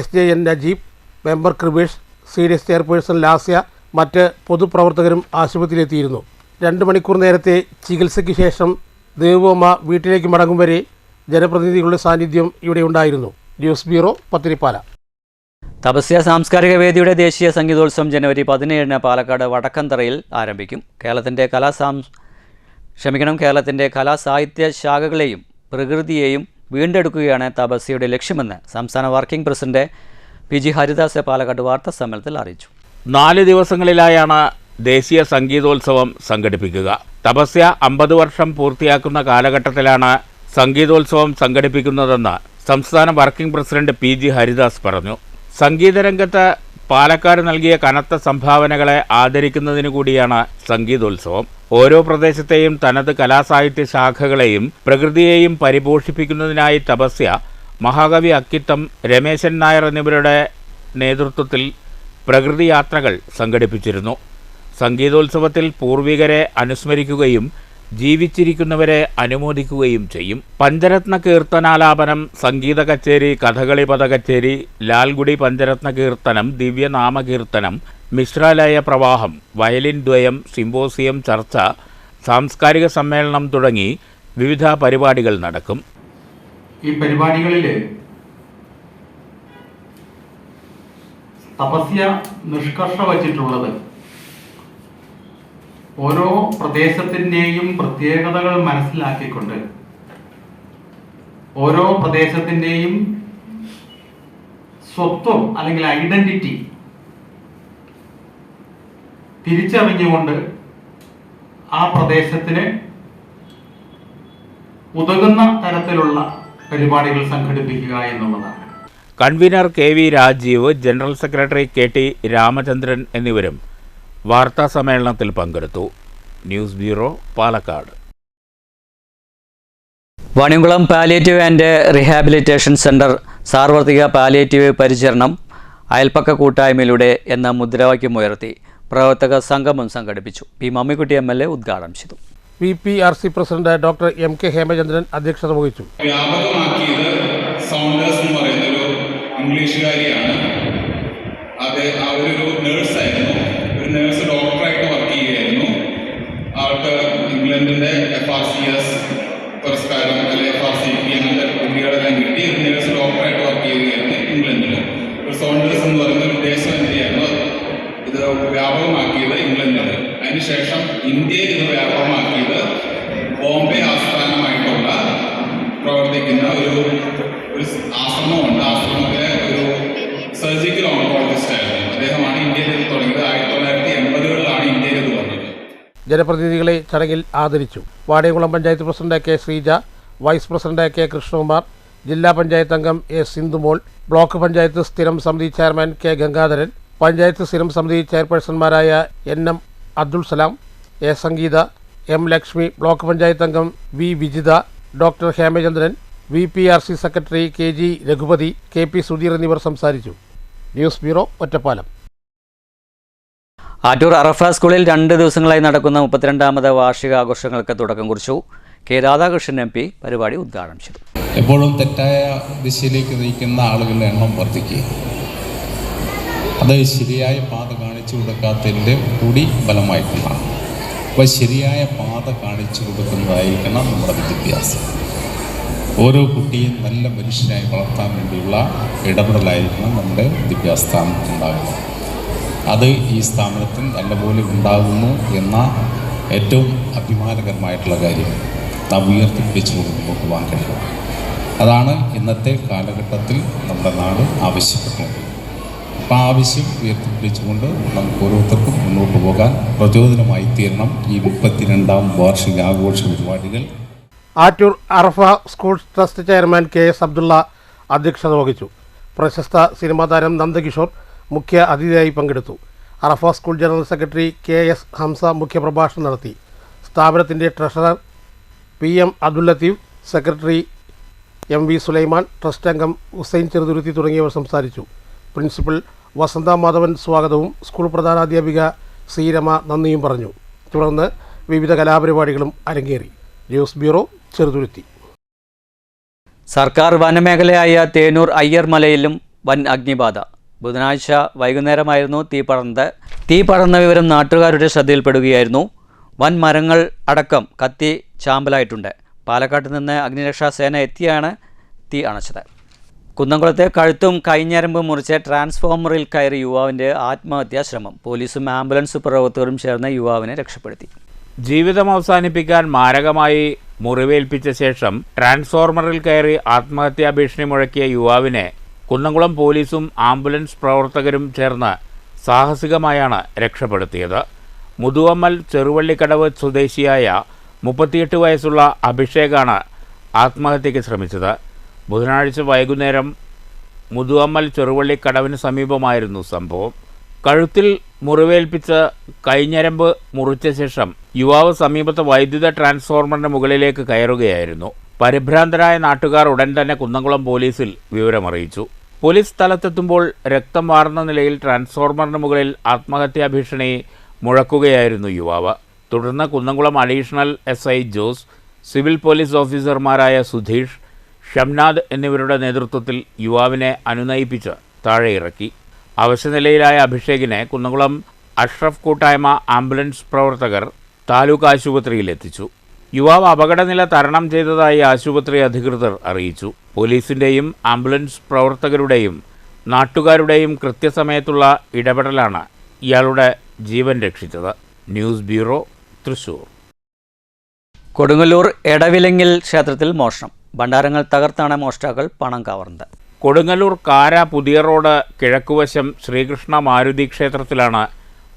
Speaker 6: SJN Najeeb, member Krupesh, CDS chairperson Lasya, മറ്റ് പൊതുപ്രവർത്തകരും ആശുപത്രിയിലെത്തിയിരുന്നു. 2 മണിക്കൂർ നേരത്തെ ചികിത്സയ്ക്ക് ശേഷം ദേവോമ്മ വീട്ടിലേക്ക് മടങ്ങും വരെ ജനപ്രതിനിധികളുടെ സാന്നിധ്യം ഇവിടെ ഉണ്ടായിരുന്നു. News bureau, Pathiripala.
Speaker 1: തപസ്യ സാംസ്കാരിക വേദിയുടെ ദേശീയ സംഗീതോത്സവം ജനുവരി 17 പാലക്കാട് വടക്കന്തറയിൽ ആരംഭിക്കും. കേരളത്തിൻ്റെ കലാസാഹിത്യ ശാഖകളെയും പ്രകൃതിയെയും വീണ്ടെടുക്കുകയാണ് തപസ്യയുടെ ലക്ഷ്യമെന്ന് സംസ്ഥാന working president PG Haridas Palakkad വാർത്താ സമ്മേളനത്തിൽ അറിയിച്ചു.
Speaker 3: 4 ദിവസങ്ങളിലായാണ് ദേശീയ സംഗീതോത്സവം സംഘടിപ്പിക്കുക. തപസ്യ 50 വർഷം പൂർത്തിയാക്കുന്ന കാലഘട്ടത്തിലാണ് സംഗീതോത്സവം സംഘടിപ്പിക്കുന്നതെന്ന് സംസ്ഥാന വർക്കിംഗ് പ്രസിഡന്റ് PG ഹരിദാസ് പറഞ്ഞു. സംഗീതരംഗത്ത് പാലക്കാട് നൽകിയ കനത്ത സംഭാവനകളെ ആദരിക്കുന്നതിനു കൂടിയാണ് സംഗീതോത്സവം. ഓരോ പ്രദേശത്തെയും തനത് കലാസാഹിത്യ ശാഖകളെയും പ്രകൃതിയെയും പരിപോഷിപ്പിക്കുന്നതിനായി തപസ്യ, മഹാകവി അക്കിത്തം, രമേശൻ നായർ എന്നിവരുടെ നേതൃത്വത്തിൽ പ്രകൃതി യാത്രകൾ സംഘടിപ്പിച്ചിരുന്നു. സംഗീതോത്സവത്തിൽ പൂർവികരെ അനുസ്മരിക്കുകയും ജീവിച്ചിരിക്കുന്നവരെ അനുമോദിക്കുകയും ചെയ്യും. പഞ്ചരത്ന കീർത്തനാലാപനം, സംഗീത കച്ചേരി, കഥകളി പദകച്ചേരി, ലാൽഗുഡി പഞ്ചരത്ന കീർത്തനം, ദിവ്യനാമകീർത്തനം, മിശ്രാലയ പ്രവാഹം, വയലിൻ ദ്വയം, സിംപോസിയം, ചർച്ച, സാംസ്കാരിക സമ്മേളനം തുടങ്ങി വിവിധ പരിപാടികൾ നടക്കും.
Speaker 13: ഈ പരിപാടികളിൽ തപസ്യ നിഷ്കർഷ വച്ചിട്ടുള്ളത് ഓരോ പ്രദേശത്തിൻ്റെയും പ്രത്യേകതകൾ മനസ്സിലാക്കിക്കൊണ്ട് ഓരോ പ്രദേശത്തിൻ്റെയും സ്വത്വം അല്ലെങ്കിൽ ഐഡന്റിറ്റി തിരിച്ചറിഞ്ഞുകൊണ്ട് ആ പ്രദേശത്തിന് ഉതകുന്ന തരത്തിലുള്ള പരിപാടികൾ സംഘടിപ്പിക്കുക എന്നുള്ളതാണ്.
Speaker 3: Convener KV Rajeev, general secretary KT Ramachandran എന്നിവരും വാർത്താ സമ്മേളനത്തിൽ പങ്കെടുത്തു. News bureau, Palakkad.
Speaker 1: Vaniyamkulam palliative and rehabilitation centre സാർവത്രിക പാലിയേറ്റീവ് പരിചരണം അയൽപ്പക്ക കൂട്ടായ്മയിലൂടെ എന്ന മുദ്രാവാക്യമുയർത്തി പ്രവർത്തക സംഗമം സംഘടിപ്പിച്ചു. പി മമ്മിക്കുട്ടി MLA ഉദ്ഘാടനം ചെയ്തു.
Speaker 6: VPRC president doctor MK Hemachandran അധ്യക്ഷത വഹിച്ചു.
Speaker 14: വ്യാപകമാക്കിയത് സൗണ്ടേഴ്സ് എന്ന് പറയുന്നൊരു ഇംഗ്ലീഷുകാരിയാണ്. അത് അവരൊരു നേഴ്സായിരുന്നു. ഒരു നേഴ്സ് ഡോക്ടറായിട്ട് വർക്ക് ചെയ്യുകയായിരുന്നു. അവർക്ക് ഇംഗ്ലണ്ടിൻ്റെ FRCS പുരസ്കാരം അല്ലെങ്കിൽ FRCP അങ്ങനത്തെ ഡിഗ്രികളെല്ലാം കിട്ടി. ഒരു നേഴ്സ് ഡോക്ടറായിട്ട് വർക്ക് ചെയ്യുകയായിരുന്നു ഇംഗ്ലണ്ടിൽ. ഒരു സൗണ്ടേഴ്സ് എന്ന് പറയുന്ന ഉദ്ദേശം എന്ത് ചെയ്യായിരുന്നു, ഇത് വ്യാപകമാക്കിയത് ഇംഗ്ലണ്ടിൽ. അതിനുശേഷം ഇന്ത്യയിൽ ഇത് വ്യാപകമാക്കിയത് ബോംബെ ആസ്ഥാനമായിട്ടുള്ള പ്രവർത്തിക്കുന്ന ഒരു ആശ്രമമുണ്ട്. ആശ്രമത്തിലെ ഒരു സർജിക്കൽ ഓങ്കോളജിസ്റ്റ് ആയിരുന്നു. അദ്ദേഹമാണ് ഇന്ത്യയിൽ ഇത് തുടങ്ങിയത്. 1980-കളിലാണ് ഇന്ത്യയിൽ ഇത് വന്നത്.
Speaker 6: ജനപ്രതിനിധികളെ ചടങ്ങിൽ ആദരിച്ചു. Vaniyamkulam panchayat president K. Sreeja, vice president K. Krishnakumar, ജില്ലാ പഞ്ചായത്ത് അംഗം A. സിന്ധുമോൾ, ബ്ലോക്ക് പഞ്ചായത്ത് സ്ഥിരം സമിതി ചെയർമാൻ K. ഗംഗാധരൻ, പഞ്ചായത്ത് സ്ഥിരം സമിതി ചെയർപേഴ്സൺമാരായ NM Abdul Salam, A. Sangeetha, M. Lakshmi, block panchayat അംഗം V. Vijitha, doctor Hemachandran, VPRC secretary KG Raghupathi, KP Sudheer എന്നിവർ സംസാരിച്ചു. News bureau, Ottapalam.
Speaker 1: ആറ്റൂർ അറഫ സ്കൂളിൽ 2 ദിവസങ്ങളായി നടക്കുന്ന 32ാമത് വാർഷികാഘോഷങ്ങൾക്ക് തുടക്കം കുറിച്ചു. K. രാധാകൃഷ്ണൻ MP പരിപാടി ഉദ്ഘാടനം ചെയ്തു.
Speaker 15: എപ്പോഴും തെറ്റായ ദിശയിലേക്ക് നയിക്കുന്ന ആളുകളുടെ എണ്ണം വർദ്ധിക്കുക, അത് ശരിയായ പാത കാണിച്ചു കൊടുക്കാത്തതിൻ്റെ കൂടി ഫലമായിട്ടുള്ളതാണ്. അപ്പോൾ ശരിയായ പാത കാണിച്ചു കൊടുക്കുന്നതായിരിക്കണം നമ്മുടെ വിദ്യാഭ്യാസം. ഓരോ കുട്ടിയും നല്ല മനുഷ്യനായി വളർത്താൻ വേണ്ടിയുള്ള ഇടപെടലായിരിക്കണം നമ്മുടെ വിദ്യാഭ്യാസ സ്ഥാപനത്തിൽ ഉണ്ടാകുന്നത്. അത് ഈ സ്ഥാപനത്തിൽ നല്ലപോലെ ഉണ്ടാകുന്നു എന്ന ഏറ്റവും അഭിമാനകരമായിട്ടുള്ള കാര്യം നാം ഉയർത്തിപ്പിടിച്ചുകൊണ്ട് മുമ്പോട്ട് പോകാൻ കഴിയും. അതാണ് ഇന്നത്തെ കാലഘട്ടത്തിൽ നമ്മുടെ നാട് ആവശ്യപ്പെട്ടത്. അപ്പോൾ ആവശ്യം ഉയർത്തിപ്പിടിച്ചുകൊണ്ട് നമുക്ക് ഓരോരുത്തർക്കും മുന്നോട്ട് പോകാൻ പ്രചോദനമായി തീരണം ഈ 32ാം വാർഷികാഘോഷ പരിപാടികൾ.
Speaker 6: Attoor Arafa school trust chairman KS Abdulla അധ്യക്ഷത വഹിച്ചു. പ്രശസ്ത സിനിമാ താരം നന്ദകിഷോർ മുഖ്യ അതിഥിയായി പങ്കെടുത്തു. Arafa school general secretary KS Hamsa മുഖ്യപ്രഭാഷണം നടത്തി. സ്ഥാപനത്തിൻ്റെ treasurer PM Abdul Latheef, secretary MV Sulaiman, trust അംഗം ഹുസൈൻ ചെറുതുരുത്തി തുടങ്ങിയവർ സംസാരിച്ചു. പ്രിൻസിപ്പൽ വസന്ത മാധവൻ സ്വാഗതവും സ്കൂൾ പ്രധാനാധ്യാപിക സീരമ നന്ദിയും പറഞ്ഞു. തുടർന്ന് വിവിധ കലാപരിപാടികളും അരങ്ങേറി. News bureau, Cheruthuruthy.
Speaker 1: സർക്കാർ വനമേഖലയായ തേനൂർ അയ്യർ മലയിലും വൻ അഗ്നിബാധ. ബുധനാഴ്ച വൈകുന്നേരമായിരുന്നു തീ പടർന്ന വിവരം നാട്ടുകാരുടെ ശ്രദ്ധയിൽപ്പെടുകയായിരുന്നു. വൻ മരങ്ങൾ അടക്കം കത്തി ചാമ്പലായിട്ടുണ്ട്. പാലക്കാട്ട് നിന്ന് അഗ്നിരക്ഷാസേന എത്തിയാണ് തീ അണച്ചത്. കുന്നംകുളത്തെ കഴുത്തും കൈഞ്ഞരമ്പും മുറിച്ച് ട്രാൻസ്ഫോമറിൽ കയറി യുവാവിൻ്റെ ആത്മഹത്യാ ശ്രമം. പോലീസും ആംബുലൻസ് പ്രവർത്തകരും ചേർന്ന് യുവാവിനെ രക്ഷപ്പെടുത്തി.
Speaker 3: ജീവിതം അവസാനിപ്പിക്കാൻ മാരകമായി മുറിവേൽപ്പിച്ച ശേഷം ട്രാൻസ്ഫോർമറിൽ കയറി ആത്മഹത്യാ ഭീഷണി മുഴക്കിയ യുവാവിനെ കുന്നംകുളം പോലീസും ആംബുലൻസ് പ്രവർത്തകരും ചേർന്ന് സാഹസികമായാണ് രക്ഷപ്പെടുത്തിയത്. മുതുവമ്മൽ ചെറുവള്ളിക്കടവ് സ്വദേശിയായ 38 വയസ്സുള്ള അഭിഷേകാണ് ആത്മഹത്യയ്ക്ക് ശ്രമിച്ചത്. ബുധനാഴ്ച വൈകുന്നേരം മുതുവമ്മൽ ചെറുവള്ളിക്കടവിന് സമീപമായിരുന്നു സംഭവം. കഴുത്തിൽ മുറിവേൽപ്പിച്ച് കൈഞ്ഞരമ്പ് മുറിച്ച ശേഷം യുവാവ് സമീപത്തെ വൈദ്യുത ട്രാൻസ്ഫോർമറിന് മുകളിലേക്ക് കയറുകയായിരുന്നു. പരിഭ്രാന്തരായ നാട്ടുകാർ ഉടൻ തന്നെ കുന്നംകുളം പോലീസിൽ വിവരമറിയിച്ചു. പോലീസ് സ്ഥലത്തെത്തുമ്പോൾ രക്തം വാർന്ന നിലയിൽ ട്രാൻസ്ഫോർമറിന് മുകളിൽ ആത്മഹത്യാ ഭീഷണി മുഴക്കുകയായിരുന്നു യുവാവ്. തുടർന്ന് Kunnamkulam additional SI Jose, civil police ഓഫീസർമാരായ സുധീഷ്, ഷംനാദ് എന്നിവരുടെ നേതൃത്വത്തിൽ യുവാവിനെ അനുനയിപ്പിച്ച് താഴെ ഇറക്കി. അവശനിലയിലായ അഭിഷേകിനെ കുന്നംകുളം അഷ്റഫ് കൂട്ടായ്മ ആംബുലൻസ് പ്രവർത്തകർ താലൂക്ക് ആശുപത്രിയിൽ എത്തിച്ചു. യുവാവ് അപകടനില തരണം ചെയ്തതായി ആശുപത്രി അധികൃതർ അറിയിച്ചു. പോലീസിൻ്റെയും ആംബുലൻസ് പ്രവർത്തകരുടെയും നാട്ടുകാരുടെയും കൃത്യസമയത്തുള്ള ഇടപെടലാണ് ഇയാളുടെ ജീവൻ രക്ഷിച്ചത്. News bureau, Thrissur.
Speaker 1: കൊടുങ്ങല്ലൂർ എടവിലങ്ങിൽ ക്ഷേത്രത്തിൽ മോഷണം. ഭണ്ഡാരങ്ങൾ തകർത്താണ് മോഷ്ടാക്കൾ പണം കവർന്നത്.
Speaker 3: കൊടുങ്ങല്ലൂർ കാര പുതിയ റോഡ് കിഴക്കുവശം ശ്രീകൃഷ്ണ മാരുതി ക്ഷേത്രത്തിലാണ്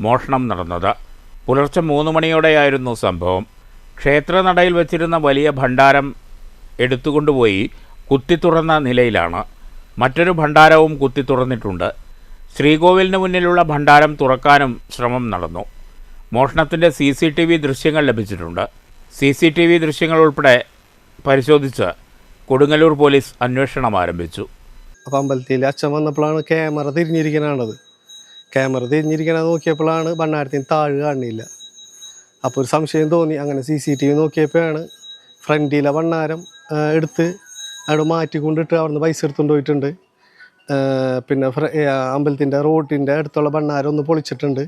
Speaker 3: മോഷണം നടന്നത്. പുലർച്ചെ 3 മണിയോടെയായിരുന്നു സംഭവം. ക്ഷേത്രനടയിൽ വച്ചിരുന്ന വലിയ ഭണ്ഡാരം എടുത്തുകൊണ്ടുപോയി കുത്തിത്തുറന്ന നിലയിലാണ്. മറ്റൊരു ഭണ്ഡാരവും കുത്തിത്തുറന്നിട്ടുണ്ട്. ശ്രീകോവിലിന് മുന്നിലുള്ള ഭണ്ഡാരം തുറക്കാനും ശ്രമം നടന്നു. മോഷണത്തിൻ്റെ CCTV ദൃശ്യങ്ങൾ ലഭിച്ചിട്ടുണ്ട്. CCTV ദൃശ്യങ്ങൾ ഉൾപ്പെടെ പരിശോധിച്ച് കൊടുങ്ങല്ലൂർ പോലീസ് അന്വേഷണം ആരംഭിച്ചു.
Speaker 16: അപ്പോൾ അമ്പലത്തിൽ അച്ഛൻ വന്നപ്പോഴാണ് ക്യാമറ തിരിഞ്ഞിരിക്കണത്. ക്യാമറ തിരിഞ്ഞിരിക്കണത് നോക്കിയപ്പോഴാണ് ഭണ്ണാരത്തിന് താഴ് കാണില്ല. അപ്പോൾ ഒരു സംശയം തോന്നി. അങ്ങനെ CCTV നോക്കിയപ്പോഴാണ് ഫ്രണ്ടിലെ ഭണ്ണാരം എടുത്ത് അവിടെ മാറ്റിക്കൊണ്ടിട്ട് അവിടുന്ന് പൈസ എടുത്തുകൊണ്ട് പോയിട്ടുണ്ട്. പിന്നെ അമ്പലത്തിൻ്റെ റോഡിൻ്റെ അടുത്തുള്ള ഭണ്ണാരം ഒന്ന് പൊളിച്ചിട്ടുണ്ട്.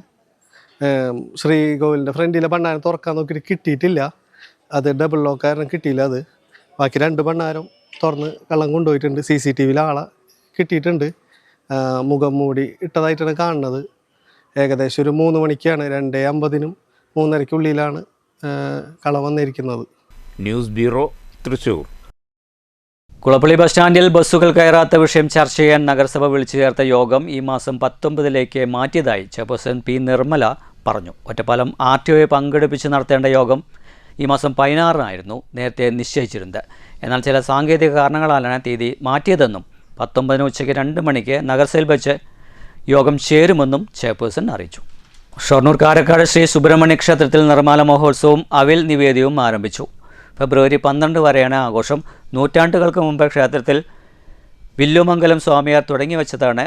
Speaker 16: ശ്രീകോവിലിൻ്റെ ഫ്രണ്ടിലെ ഭണ്ണാരം തുറക്കാൻ നോക്കിയിട്ട് കിട്ടിയിട്ടില്ല. അത് ഡബിൾ ലോക്ക് കാരണം കിട്ടിയില്ല. അത് ബാക്കി 2 ഭണ്ണാരം തുറന്ന് കള്ളം കൊണ്ടുപോയിട്ടുണ്ട്. CCTVയിൽ ആളെ കിട്ടിയിട്ടുണ്ട്. മുഖം മൂടി ഇട്ടതായിട്ടാണ് കാണുന്നത്. ഏകദേശം ഒരു 3 മണിക്കാണ്, 2:50-നും 3:30-ക്കുള്ളിലാണ് കള്ളം വന്നിരിക്കുന്നത്.
Speaker 3: News bureau, Thrissur.
Speaker 1: Kulappally bus സ്റ്റാൻഡിൽ ബസ്സുകൾ കയറാത്ത വിഷയം ചർച്ച ചെയ്യാൻ നഗരസഭ വിളിച്ചു ചേർത്ത യോഗം ഈ മാസം 19-ലേക്ക് മാറ്റിയതായി ചെയർപേഴ്സൺ P. നിർമ്മല പറഞ്ഞു. ഒറ്റപ്പാലം RTOയെ പങ്കെടുപ്പിച്ച് നടത്തേണ്ട യോഗം ഈ മാസം 16-നായിരുന്നു നേരത്തെ നിശ്ചയിച്ചിരുന്നത്. എന്നാൽ ചില സാങ്കേതിക കാരണങ്ങളാലാണ് തീയതി മാറ്റിയതെന്നും 19-ന് ഉച്ചയ്ക്ക് 2 മണിക്ക് നഗരസഭയിൽ വെച്ച് യോഗം ചേരുമെന്നും ചെയർപേഴ്സൺ അറിയിച്ചു. ഷൊർണൂർ കാരക്കാട് ശ്രീ സുബ്രഹ്മണ്യ ക്ഷേത്രത്തിൽ നിർമ്മാല മഹോത്സവവും അവിൽ നിവേദ്യവും ആരംഭിച്ചു. ഫെബ്രുവരി 12 വരെയാണ് ആഘോഷം. നൂറ്റാണ്ടുകൾക്ക് മുമ്പ് ക്ഷേത്രത്തിൽ വില്ലുമംഗലം സ്വാമിയാർ തുടങ്ങി വെച്ചതാണ്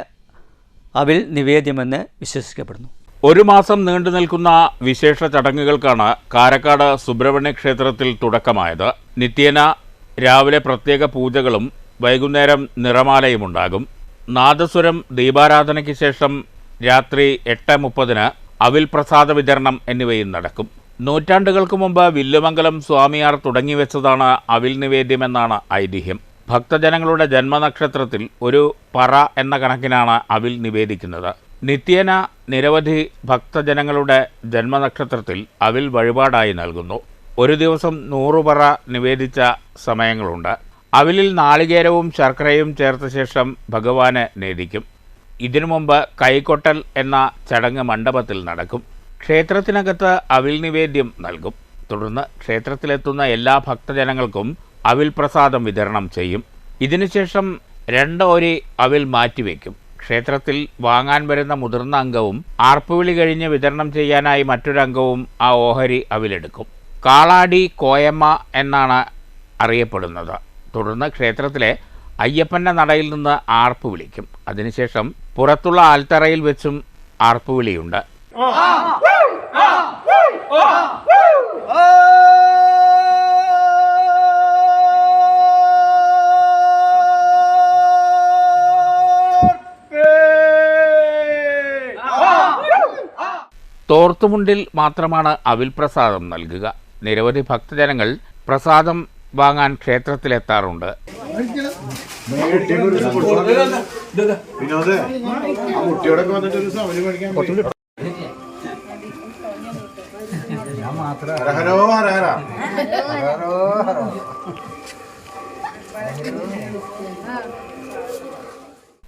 Speaker 1: അവിൽ നിവേദ്യമെന്ന് വിശ്വസിക്കപ്പെടുന്നു.
Speaker 3: 1 മാസം നീണ്ടു നിൽക്കുന്ന വിശേഷ ചടങ്ങുകൾക്കാണ് കാരക്കാട് സുബ്രഹ്മണ്യ ക്ഷേത്രത്തിൽ തുടക്കമായത്. നിത്യേന രാവിലെ പ്രത്യേക പൂജകളും വൈകുന്നേരം നിറമാലയുമുണ്ടാകും. നാദസ്വരം ദീപാരാധനയ്ക്ക് ശേഷം രാത്രി 8:30-ന് അവിൽ പ്രസാദ വിതരണം എന്നിവയും നടക്കും. നൂറ്റാണ്ടുകൾക്ക് മുമ്പ് വില്ലുമംഗലം സ്വാമിയാർ തുടങ്ങിവെച്ചതാണ് അവിൽ നിവേദ്യമെന്നാണ് ഐതിഹ്യം. ഭക്തജനങ്ങളുടെ ജന്മനക്ഷത്രത്തിൽ ഒരു പറ എന്ന കണക്കിനാണ് അവിൽ നിവേദിക്കുന്നത്. നിത്യേന നിരവധി ഭക്തജനങ്ങളുടെ ജന്മനക്ഷത്രത്തിൽ അവിൽ വഴിപാടായി നൽകുന്നു. ഒരു ദിവസം 100 പറ നിവേദിച്ച സമയങ്ങളുണ്ട്. അവിലിൽ നാളികേരവും ശർക്കരയും ചേർത്ത ശേഷം ഭഗവാന് നേദിക്കും. ഇതിനു മുമ്പ് കൈകൊട്ടൽ എന്ന ചടങ്ങ് മണ്ഡപത്തിൽ നടക്കും. ക്ഷേത്രത്തിനകത്ത് അവിൽ നിവേദ്യം നൽകും. തുടർന്ന് ക്ഷേത്രത്തിലെത്തുന്ന എല്ലാ ഭക്തജനങ്ങൾക്കും അവിൽ പ്രസാദം വിതരണം ചെയ്യും. ഇതിനുശേഷം 2 ഓരി അവിൽ മാറ്റിവെക്കും. ക്ഷേത്രത്തിൽ വാങ്ങാൻ വരുന്ന മുതിർന്ന അംഗവും ആർപ്പുവിളി കഴിഞ്ഞ് വിതരണം ചെയ്യാനായി മറ്റൊരംഗവും ആ ഓഹരി അവിലെടുക്കും. കാളാടി കോയമ്മ എന്നാണ് അറിയപ്പെടുന്നത്. തുടർന്ന് ക്ഷേത്രത്തിലെ അയ്യപ്പൻ്റെ നടയിൽ നിന്ന് ആർപ്പ് വിളിക്കും. അതിനുശേഷം പുറത്തുള്ള ആൽത്തറയിൽ വെച്ചും ആർപ്പുവിളിയുണ്ട്. തോർത്തുമുണ്ടിൽ മാത്രമാണ് അവിൽ പ്രസാദം നൽകുക. നിരവധി ഭക്തജനങ്ങൾ പ്രസാദം വാങ്ങാൻ ക്ഷേത്രത്തിലെത്താറുണ്ട്.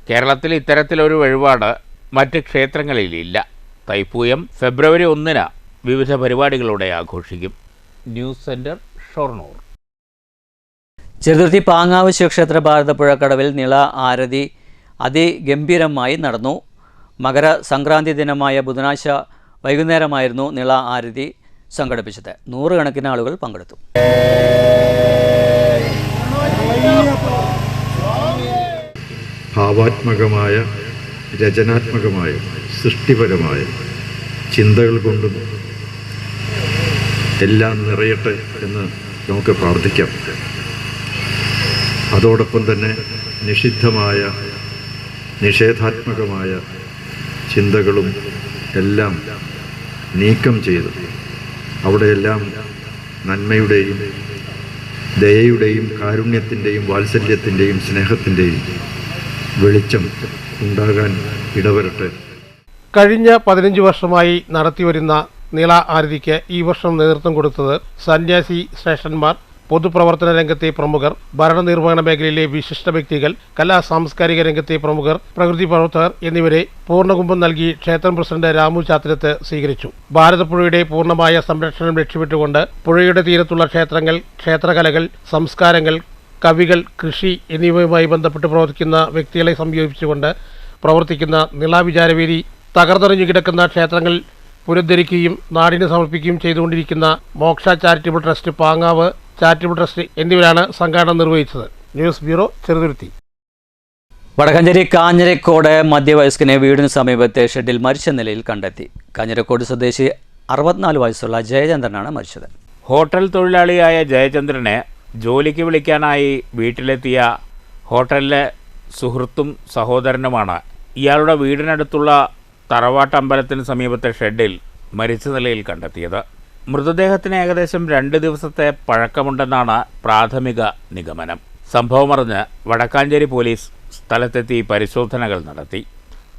Speaker 3: കേരളത്തിൽ ഇത്തരത്തിലൊരു വഴിപാട് മറ്റ് ക്ഷേത്രങ്ങളിലില്ല. തൈപ്പൂയം ഫെബ്രുവരി 1-ന് വിവിധ പരിപാടികളോടെ ആഘോഷിക്കും. News centre, Shoranur.
Speaker 1: ചെറുതുരുത്തി പാങ്ങാവ് ശിവക്ഷേത്ര ഭാരതപ്പുഴക്കടവിൽ നിള ആരതി അതിഗംഭീരമായി നടന്നു. മകര സംക്രാന്തി ദിനമായ ബുധനാഴ്ച വൈകുന്നേരമായിരുന്നു നിള ആരതി സംഘടിപ്പിച്ചത്. 100 കണക്കിന് ആളുകൾ പങ്കെടുത്തു.
Speaker 17: ഭാവാത്മകമായ, രചനാത്മകമായ, സൃഷ്ടിപരമായ ചിന്തകൾ കൊണ്ടും എല്ലാം നിറയട്ടെ എന്ന് നമുക്ക് പ്രാർത്ഥിക്കാം. അതോടൊപ്പം തന്നെ നിഷിദ്ധമായ, നിഷേധാത്മകമായ ചിന്തകളും എല്ലാം നീക്കം ചെയ്ത് അവിടെയെല്ലാം നന്മയുടെയും ദയയുടെയും കാരുണ്യത്തിൻ്റെയും വാത്സല്യത്തിൻ്റെയും സ്നേഹത്തിൻ്റെയും വെളിച്ചം ഉണ്ടാകാൻ ഇടവരട്ടെ.
Speaker 6: കഴിഞ്ഞ 15 വർഷമായി നടത്തിവരുന്ന നിള ആരതിക്ക് ഈ വർഷം നേതൃത്വം കൊടുത്തത് സന്യാസി ശ്രേഷ്ഠന്മാർ, പൊതുപ്രവർത്തന രംഗത്തെ പ്രമുഖർ, ഭരണനിർവഹണ മേഖലയിലെ വിശിഷ്ട വ്യക്തികൾ, കലാ സാംസ്കാരിക രംഗത്തെ പ്രമുഖർ, പ്രകൃതി പ്രവർത്തകർ എന്നിവരെ പൂർണ്ണകുംഭം നൽകി ക്ഷേത്രം പ്രസിഡന്റ് രാമു ചാത്തിരത്ത് സ്വീകരിച്ചു. ഭാരതപ്പുഴയുടെ പൂർണ്ണമായ സംരക്ഷണം ലക്ഷ്യമിട്ടുകൊണ്ട് പുഴയുടെ തീരത്തുള്ള ക്ഷേത്രങ്ങൾ, ക്ഷേത്രകലകൾ, സംസ്കാരങ്ങൾ, കവികൾ, കൃഷി എന്നിവയുമായി ബന്ധപ്പെട്ട് പ്രവർത്തിക്കുന്ന വ്യക്തികളെ സംയോജിപ്പിച്ചുകൊണ്ട് പ്രവർത്തിക്കുന്ന നിള വിചാരവേദി തകർന്നറിഞ്ഞു കിടക്കുന്ന ക്ഷേത്രങ്ങൾ പുനരുദ്ധരിക്കുകയും നാടിന് സമർപ്പിക്കുകയും ചെയ്തുകൊണ്ടിരിക്കുന്ന Moksha charitable trust Pangavu charitable trust എന്നിവരാണ് സംഘാടനം നിർവഹിച്ചത്. News bureau, Cheruthuruthy.
Speaker 1: വടക്കഞ്ചേരി കാഞ്ഞിരക്കോട് മധ്യവയസ്കനെ വീടിന് സമീപത്തെ ഷെഡിൽ മരിച്ച നിലയിൽ കണ്ടെത്തി. കാഞ്ഞിരക്കോട് സ്വദേശി 64 വയസ്സുള്ള ജയചന്ദ്രനാണ് മരിച്ചത്.
Speaker 3: ഹോട്ടൽ തൊഴിലാളിയായ ജയചന്ദ്രനെ ജോലിക്ക് വിളിക്കാനായി വീട്ടിലെത്തിയ ഹോട്ടലിലെ സുഹൃത്തും സഹോദരനുമാണ് ഇയാളുടെ വീടിനടുത്തുള്ള തറവാട്ടമ്പലത്തിന് സമീപത്തെ ഷെഡിൽ മരിച്ച നിലയിൽ കണ്ടെത്തിയത്. മൃതദേഹത്തിന് ഏകദേശം 2 ദിവസത്തെ പഴക്കമുണ്ടെന്നാണ് പ്രാഥമിക നിഗമനം. സംഭവമറിഞ്ഞ് വടക്കാഞ്ചേരി പോലീസ് സ്ഥലത്തെത്തി പരിശോധനകൾ നടത്തി.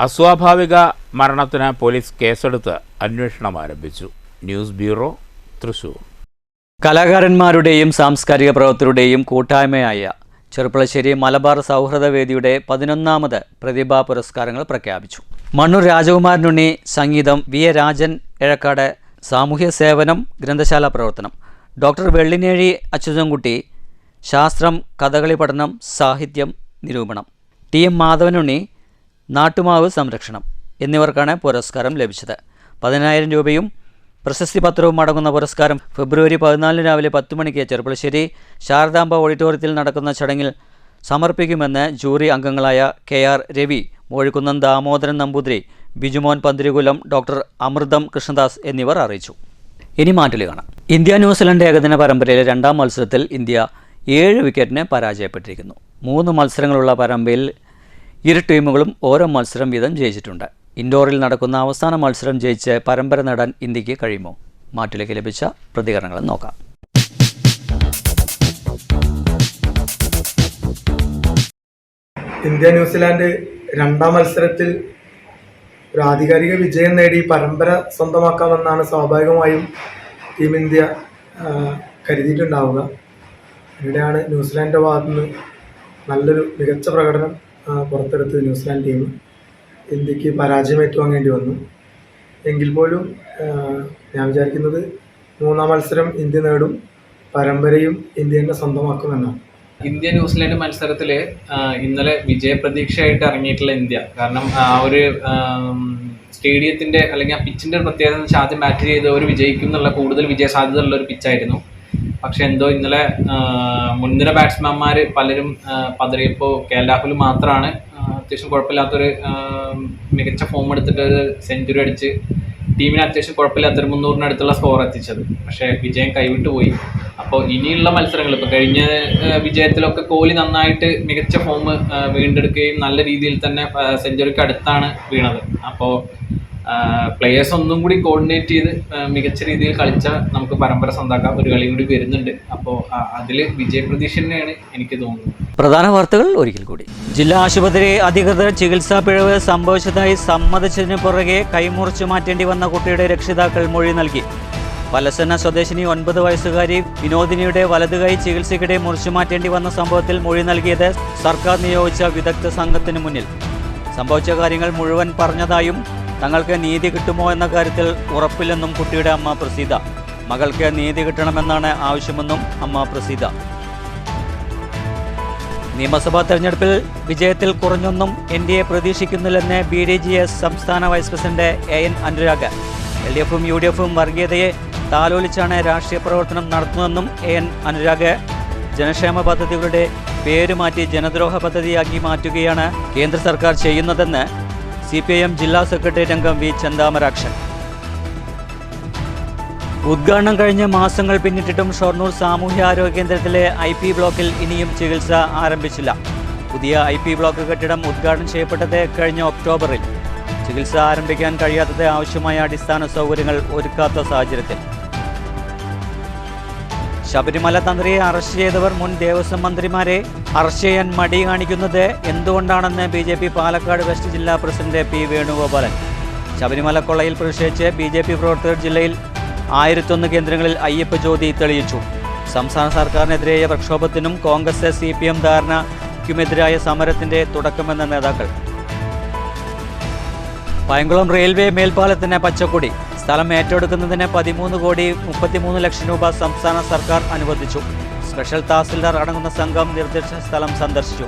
Speaker 3: അസ്വാഭാവിക മരണത്തിന് പോലീസ് കേസെടുത്ത് അന്വേഷണം ആരംഭിച്ചു. News bureau, Thrissur.
Speaker 1: കലാകാരന്മാരുടെയും സാംസ്കാരിക പ്രവർത്തകരുടെയും കൂട്ടായ്മയായ ചെറുപ്പളശ്ശേരി മലബാർ സൗഹൃദവേദിയുടെ 11ാമത് പ്രതിഭാ പുരസ്കാരങ്ങൾ പ്രഖ്യാപിച്ചു. മണ്ണൂർ രാജകുമാരനുണ്ണി സംഗീതം, വി എ രാജൻ എഴക്കാട് സാമൂഹ്യ സേവനം, ഗ്രന്ഥശാല പ്രവർത്തനം, ഡോക്ടർ വെള്ളിനേഴി അച്യുതൻകുട്ടി ശാസ്ത്രം, കഥകളി പഠനം, സാഹിത്യം, നിരൂപണം, ടി എം മാധവനുണ്ണി നാട്ടുമാവ് സംരക്ഷണം എന്നിവർക്കാണ് പുരസ്കാരം ലഭിച്ചത്. 10,000 രൂപയും പ്രശസ്തി പത്രവും അടങ്ങുന്ന പുരസ്കാരം ഫെബ്രുവരി 14 രാവിലെ 10 മണിക്ക് ചെറുപ്പളശ്ശേരി ശാരദാംബ ഓഡിറ്റോറിയത്തിൽ നടക്കുന്ന ചടങ്ങിൽ സമർപ്പിക്കുമെന്ന് ജൂറി അംഗങ്ങളായ KR രവി, മോഴിക്കുന്നം ദാമോദരൻ നമ്പൂതിരി, ബിജുമോൻ പന്തിരികുലം, ഡോക്ടർ അമൃതം കൃഷ്ണദാസ് എന്നിവർ അറിയിച്ചു. ഇനി മാറ്റിൽ കാണാം. ഇന്ത്യ ന്യൂസിലൻഡ് ഏകദിന പരമ്പരയിലെ 2ാം മത്സരത്തിൽ ഇന്ത്യ 7 വിക്കറ്റിന് പരാജയപ്പെട്ടിരിക്കുന്നു. 3 മത്സരങ്ങളുള്ള പരമ്പരയിൽ ഇരു ടീമുകളും ഓരോ മത്സരം വീതം ജയിച്ചിട്ടുണ്ട്. ഇൻഡോറിൽ നടക്കുന്ന അവസാന മത്സരം ജയിച്ച് പരമ്പര നേടാൻ ഇന്ത്യക്ക് കഴിയുമോ? മാറ്റിലേക്ക് ലഭിച്ച പ്രതികരണങ്ങൾ നോക്കാം.
Speaker 18: ഇന്ത്യ ന്യൂസിലാൻഡ് 2ാം മത്സരത്തിൽ ഒരു ആധികാരിക വിജയം നേടി പരമ്പര സ്വന്തമാക്കാമെന്നാണ് സ്വാഭാവികമായും ടീം ഇന്ത്യ കരുതിയിട്ടുണ്ടാവുക. ഇവിടെയാണ് ന്യൂസിലാൻഡിൻ്റെ ഭാഗത്തു നിന്ന് നല്ലൊരു മികച്ച പ്രകടനം പുറത്തെടുത്ത് ന്യൂസിലാൻഡ് ടീം ഇന്ത്യക്ക് പരാജയം ഏറ്റുവാങ്ങേണ്ടി വന്നു. എങ്കിൽ പോലും ഞാൻ വിചാരിക്കുന്നത് 3ാം മത്സരം ഇന്ത്യ നേടും, പരമ്പരയും ഇന്ത്യ തന്നെ സ്വന്തമാക്കുമെന്നാണ്.
Speaker 19: ഇന്ത്യ ന്യൂസിലാൻഡ് മത്സരത്തിൽ ഇന്നലെ വിജയപ്രതീക്ഷയായിട്ട് ഇറങ്ങിയിട്ടുള്ള ഇന്ത്യ, കാരണം ആ ഒരു സ്റ്റേഡിയത്തിൻ്റെ അല്ലെങ്കിൽ ആ പിച്ചിൻ്റെ ഒരു പ്രത്യേകത എന്ന് വെച്ചാൽ ആദ്യം ബാറ്റ് ചെയ്ത് ഒരു വിജയിക്കും എന്നുള്ള കൂടുതൽ വിജയ സാധ്യത ഉള്ള ഒരു പിച്ചായിരുന്നു. പക്ഷെ എന്തോ ഇന്നലെ മുൻനിര ബാറ്റ്സ്മാൻമാർ പലരും പതറിയപ്പോൾ രാഹുൽ മാത്രമാണ് അത്യാവശ്യം കുഴപ്പമില്ലാത്തൊരു മികച്ച ഫോം എടുത്തിട്ട് ഒരു സെഞ്ചുറി അടിച്ച് ടീമിന് അത്യാവശ്യം കുഴപ്പമില്ലാത്തൊരു 300-അടുത്തുള്ള സ്കോർ എത്തിച്ചത്. പക്ഷേ വിജയം കൈവിട്ടു പോയി. അപ്പോൾ ഇനിയുള്ള മത്സരങ്ങൾ, ഇപ്പോൾ കഴിഞ്ഞ വിജയത്തിലൊക്കെ കോഹ്ലി നന്നായിട്ട് മികച്ച ഫോം വീണ്ടെടുക്കുകയും നല്ല രീതിയിൽ തന്നെ സെഞ്ചുറിക്ക് അടുത്താണ് വീണത്. അപ്പോൾ പ്ലെയേഴ്സ് ഒന്നും കൂടി കോർഡിനേറ്റ് ചെയ്ത് മികച്ച രീതിയിൽ കളിച്ചാൽ നമുക്ക് പരമ്പര സ്വന്തമാക്കാം. ഒരു കളി കൂടി വരുന്നുണ്ട്. അപ്പോൾ അതിൽ വിജയപ്രതീക്ഷ തന്നെയാണ് എനിക്ക് തോന്നുന്നത്.
Speaker 1: പ്രധാന വാർത്തകൾ ഒരിക്കൽ കൂടി. ജില്ലാ ആശുപത്രി അധികൃതർ ചികിത്സാ പിഴവ് സംഭവിച്ചതായി സമ്മതിച്ചതിന് പുറകെ കൈമുറിച്ചു മാറ്റേണ്ടി വന്ന കുട്ടിയുടെ രക്ഷിതാക്കൾ മൊഴി നൽകി. പലസന സ്വദേശിനി 9 വയസ്സുകാരി വിനോദിനിയുടെ വലതുകൈ ചികിത്സയ്ക്കിടെ മുറിച്ചു മാറ്റേണ്ടി വന്ന സംഭവത്തിൽ മൊഴി നൽകിയത് സർക്കാർ നിയോഗിച്ച വിദഗ്ധ സംഘത്തിന് മുന്നിൽ. സംഭവിച്ച കാര്യങ്ങൾ മുഴുവൻ പറഞ്ഞതായും തങ്ങൾക്ക് നീതി കിട്ടുമോ എന്ന കാര്യത്തിൽ ഉറപ്പില്ലെന്നും കുട്ടിയുടെ അമ്മ പ്രസീത. മകൾക്ക് നീതി കിട്ടണമെന്നാണ് ആവശ്യമെന്നും അമ്മ പ്രസീത. നിയമസഭാ തെരഞ്ഞെടുപ്പിൽ വിജയത്തിൽ കുറഞ്ഞൊന്നും NDA പ്രതീക്ഷിക്കുന്നില്ലെന്ന് BDGS സംസ്ഥാന വൈസ് പ്രസിഡന്റ് AN അനുരാഗ്. LDFും UDFും വർഗീയതയെ താലോലിച്ചാണ് രാഷ്ട്രീയ പ്രവർത്തനം നടത്തുന്നതെന്നും AN അനുരാഗ്. ജനക്ഷേമ പദ്ധതികളുടെ പേര് മാറ്റി ജനദ്രോഹ പദ്ധതിയാക്കി മാറ്റുകയാണ് കേന്ദ്ര സർക്കാർ ചെയ്യുന്നതെന്ന് CPIM ജില്ലാ സെക്രട്ടേറിയറ്റ് അംഗം V ചെന്താമരാക്ഷൻ. ഉദ്ഘാടനം കഴിഞ്ഞ മാസങ്ങൾ പിന്നിട്ടിട്ടും ഷൊർണൂർ സാമൂഹ്യാരോഗ്യ കേന്ദ്രത്തിലെ IP ബ്ലോക്കിൽ ഇനിയും ചികിത്സ ആരംഭിച്ചില്ല. പുതിയ IP ബ്ലോക്ക് കെട്ടിടം ഉദ്ഘാടനം ചെയ്യപ്പെട്ടത് കഴിഞ്ഞ ഒക്ടോബറിൽ. ചികിത്സ ആരംഭിക്കാൻ കഴിയാത്തത് ആവശ്യമായ അടിസ്ഥാന സൗകര്യങ്ങൾ ഒരുക്കാത്ത സാഹചര്യത്തിൽ. ശബരിമല തന്ത്രിയെ അറസ്റ്റ് ചെയ്തവർ മുൻ ദേവസ്വം മന്ത്രിമാരെ അറസ്റ്റ് ചെയ്യാൻ മടി കാണിക്കുന്നത് എന്തുകൊണ്ടാണെന്ന് BJP പാലക്കാട് വെസ്റ്റ് ജില്ലാ പ്രസിഡന്റ് P വേണുഗോപാലൻ. ശബരിമല കൊള്ളയിൽ പ്രതിഷേധിച്ച് BJP പ്രവർത്തകർ ജില്ലയിൽ 1001 കേന്ദ്രങ്ങളിൽ അയ്യപ്പ ജ്യോതി തെളിയിച്ചു. സംസ്ഥാന സർക്കാരിനെതിരായ പ്രക്ഷോഭത്തിനും കോൺഗ്രസ് CPM ധാരണയ്ക്കുമെതിരായ സമരത്തിന്റെ തുടക്കമെന്ന നേതാക്കൾ. പയങ്കുളം റെയിൽവേ മേൽപ്പാലത്തിന് പച്ചക്കൊടി. സ്ഥലം ഏറ്റെടുക്കുന്നതിന് 13,33 ലക്ഷം രൂപ സംസ്ഥാന സർക്കാർ അനുവദിച്ചു. സ്പെഷ്യൽ തഹസിൽദാർ അടങ്ങുന്ന സംഘം നിർദ്ദിഷ്ട സ്ഥലം സന്ദർശിച്ചു.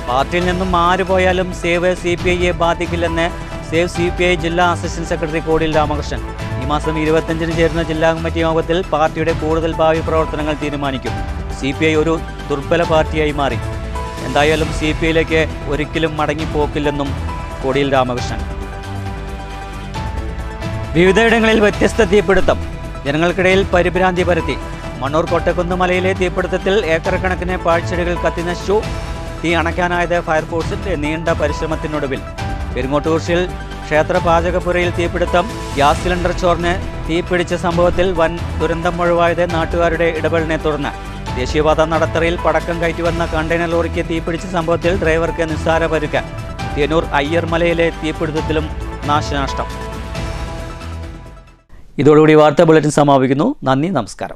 Speaker 1: പാർട്ടിയിൽ നിന്നും ആര് പോയാലും സേവ് CPIയെ ബാധിക്കില്ലെന്ന് സേവ് CPI ജില്ലാ അസിസ്റ്റന്റ് സെക്രട്ടറി കോടിയിൽ രാമകൃഷ്ണൻ. ഈ മാസം 25-ന് ചേരുന്ന ജില്ലാ കമ്മിറ്റി യോഗത്തിൽ പാർട്ടിയുടെ കൂടുതൽ ഭാവി പ്രവർത്തനങ്ങൾ തീരുമാനിക്കും. CPI ഒരു ദുർബല പാർട്ടിയായി മാറി. എന്തായാലും CPIയിലേക്ക് ഒരിക്കലും മടങ്ങിപ്പോക്കില്ലെന്നും കോടിയിൽ രാമകൃഷ്ണൻ. വിവിധയിടങ്ങളിൽ വ്യത്യസ്ത തീപിടുത്തം, ജനങ്ങൾക്കിടയിൽ പരിഭ്രാന്തി പരത്തി. മണ്ണൂർ കൊട്ടക്കുന്ന് മലയിലെ തീപിടുത്തത്തിൽ ഏക്കർ കണക്കിന് പാഴ്ചെടികൾ കത്തിനശിച്ചു. തീ അണയ്ക്കാനായത് ഫയർഫോഴ്സിന്റെ നീണ്ട പരിശ്രമത്തിനൊടുവിൽ. പെരുങ്ങോട്ടുകുറിശ്ശിയിൽ ക്ഷേത്ര പാചകപ്പുരയിൽ തീപിടുത്തം. ഗ്യാസ് സിലിണ്ടർ ചോർന്ന് തീപിടിച്ച സംഭവത്തിൽ വൻ ദുരന്തം ഒഴിവായത് നാട്ടുകാരുടെ ഇടപെടലിനെ തുടർന്ന്. ദേശീയപാത നടത്തറയിൽ പടക്കം കയറ്റിവന്ന കണ്ടെയ്നർ ലോറിക്ക് തീപിടിച്ച സംഭവത്തിൽ ഡ്രൈവർക്ക് നിസ്സാര പരുക്ക്. തിയനൂർ അയ്യർ മലയിലെ തീപിടുത്തത്തിലും നാശനഷ്ടം. ഇതോടുകൂടി വാർത്താ ബുള്ളറ്റിൻ സമാപിക്കുന്നു. നന്ദി, നമസ്കാരം.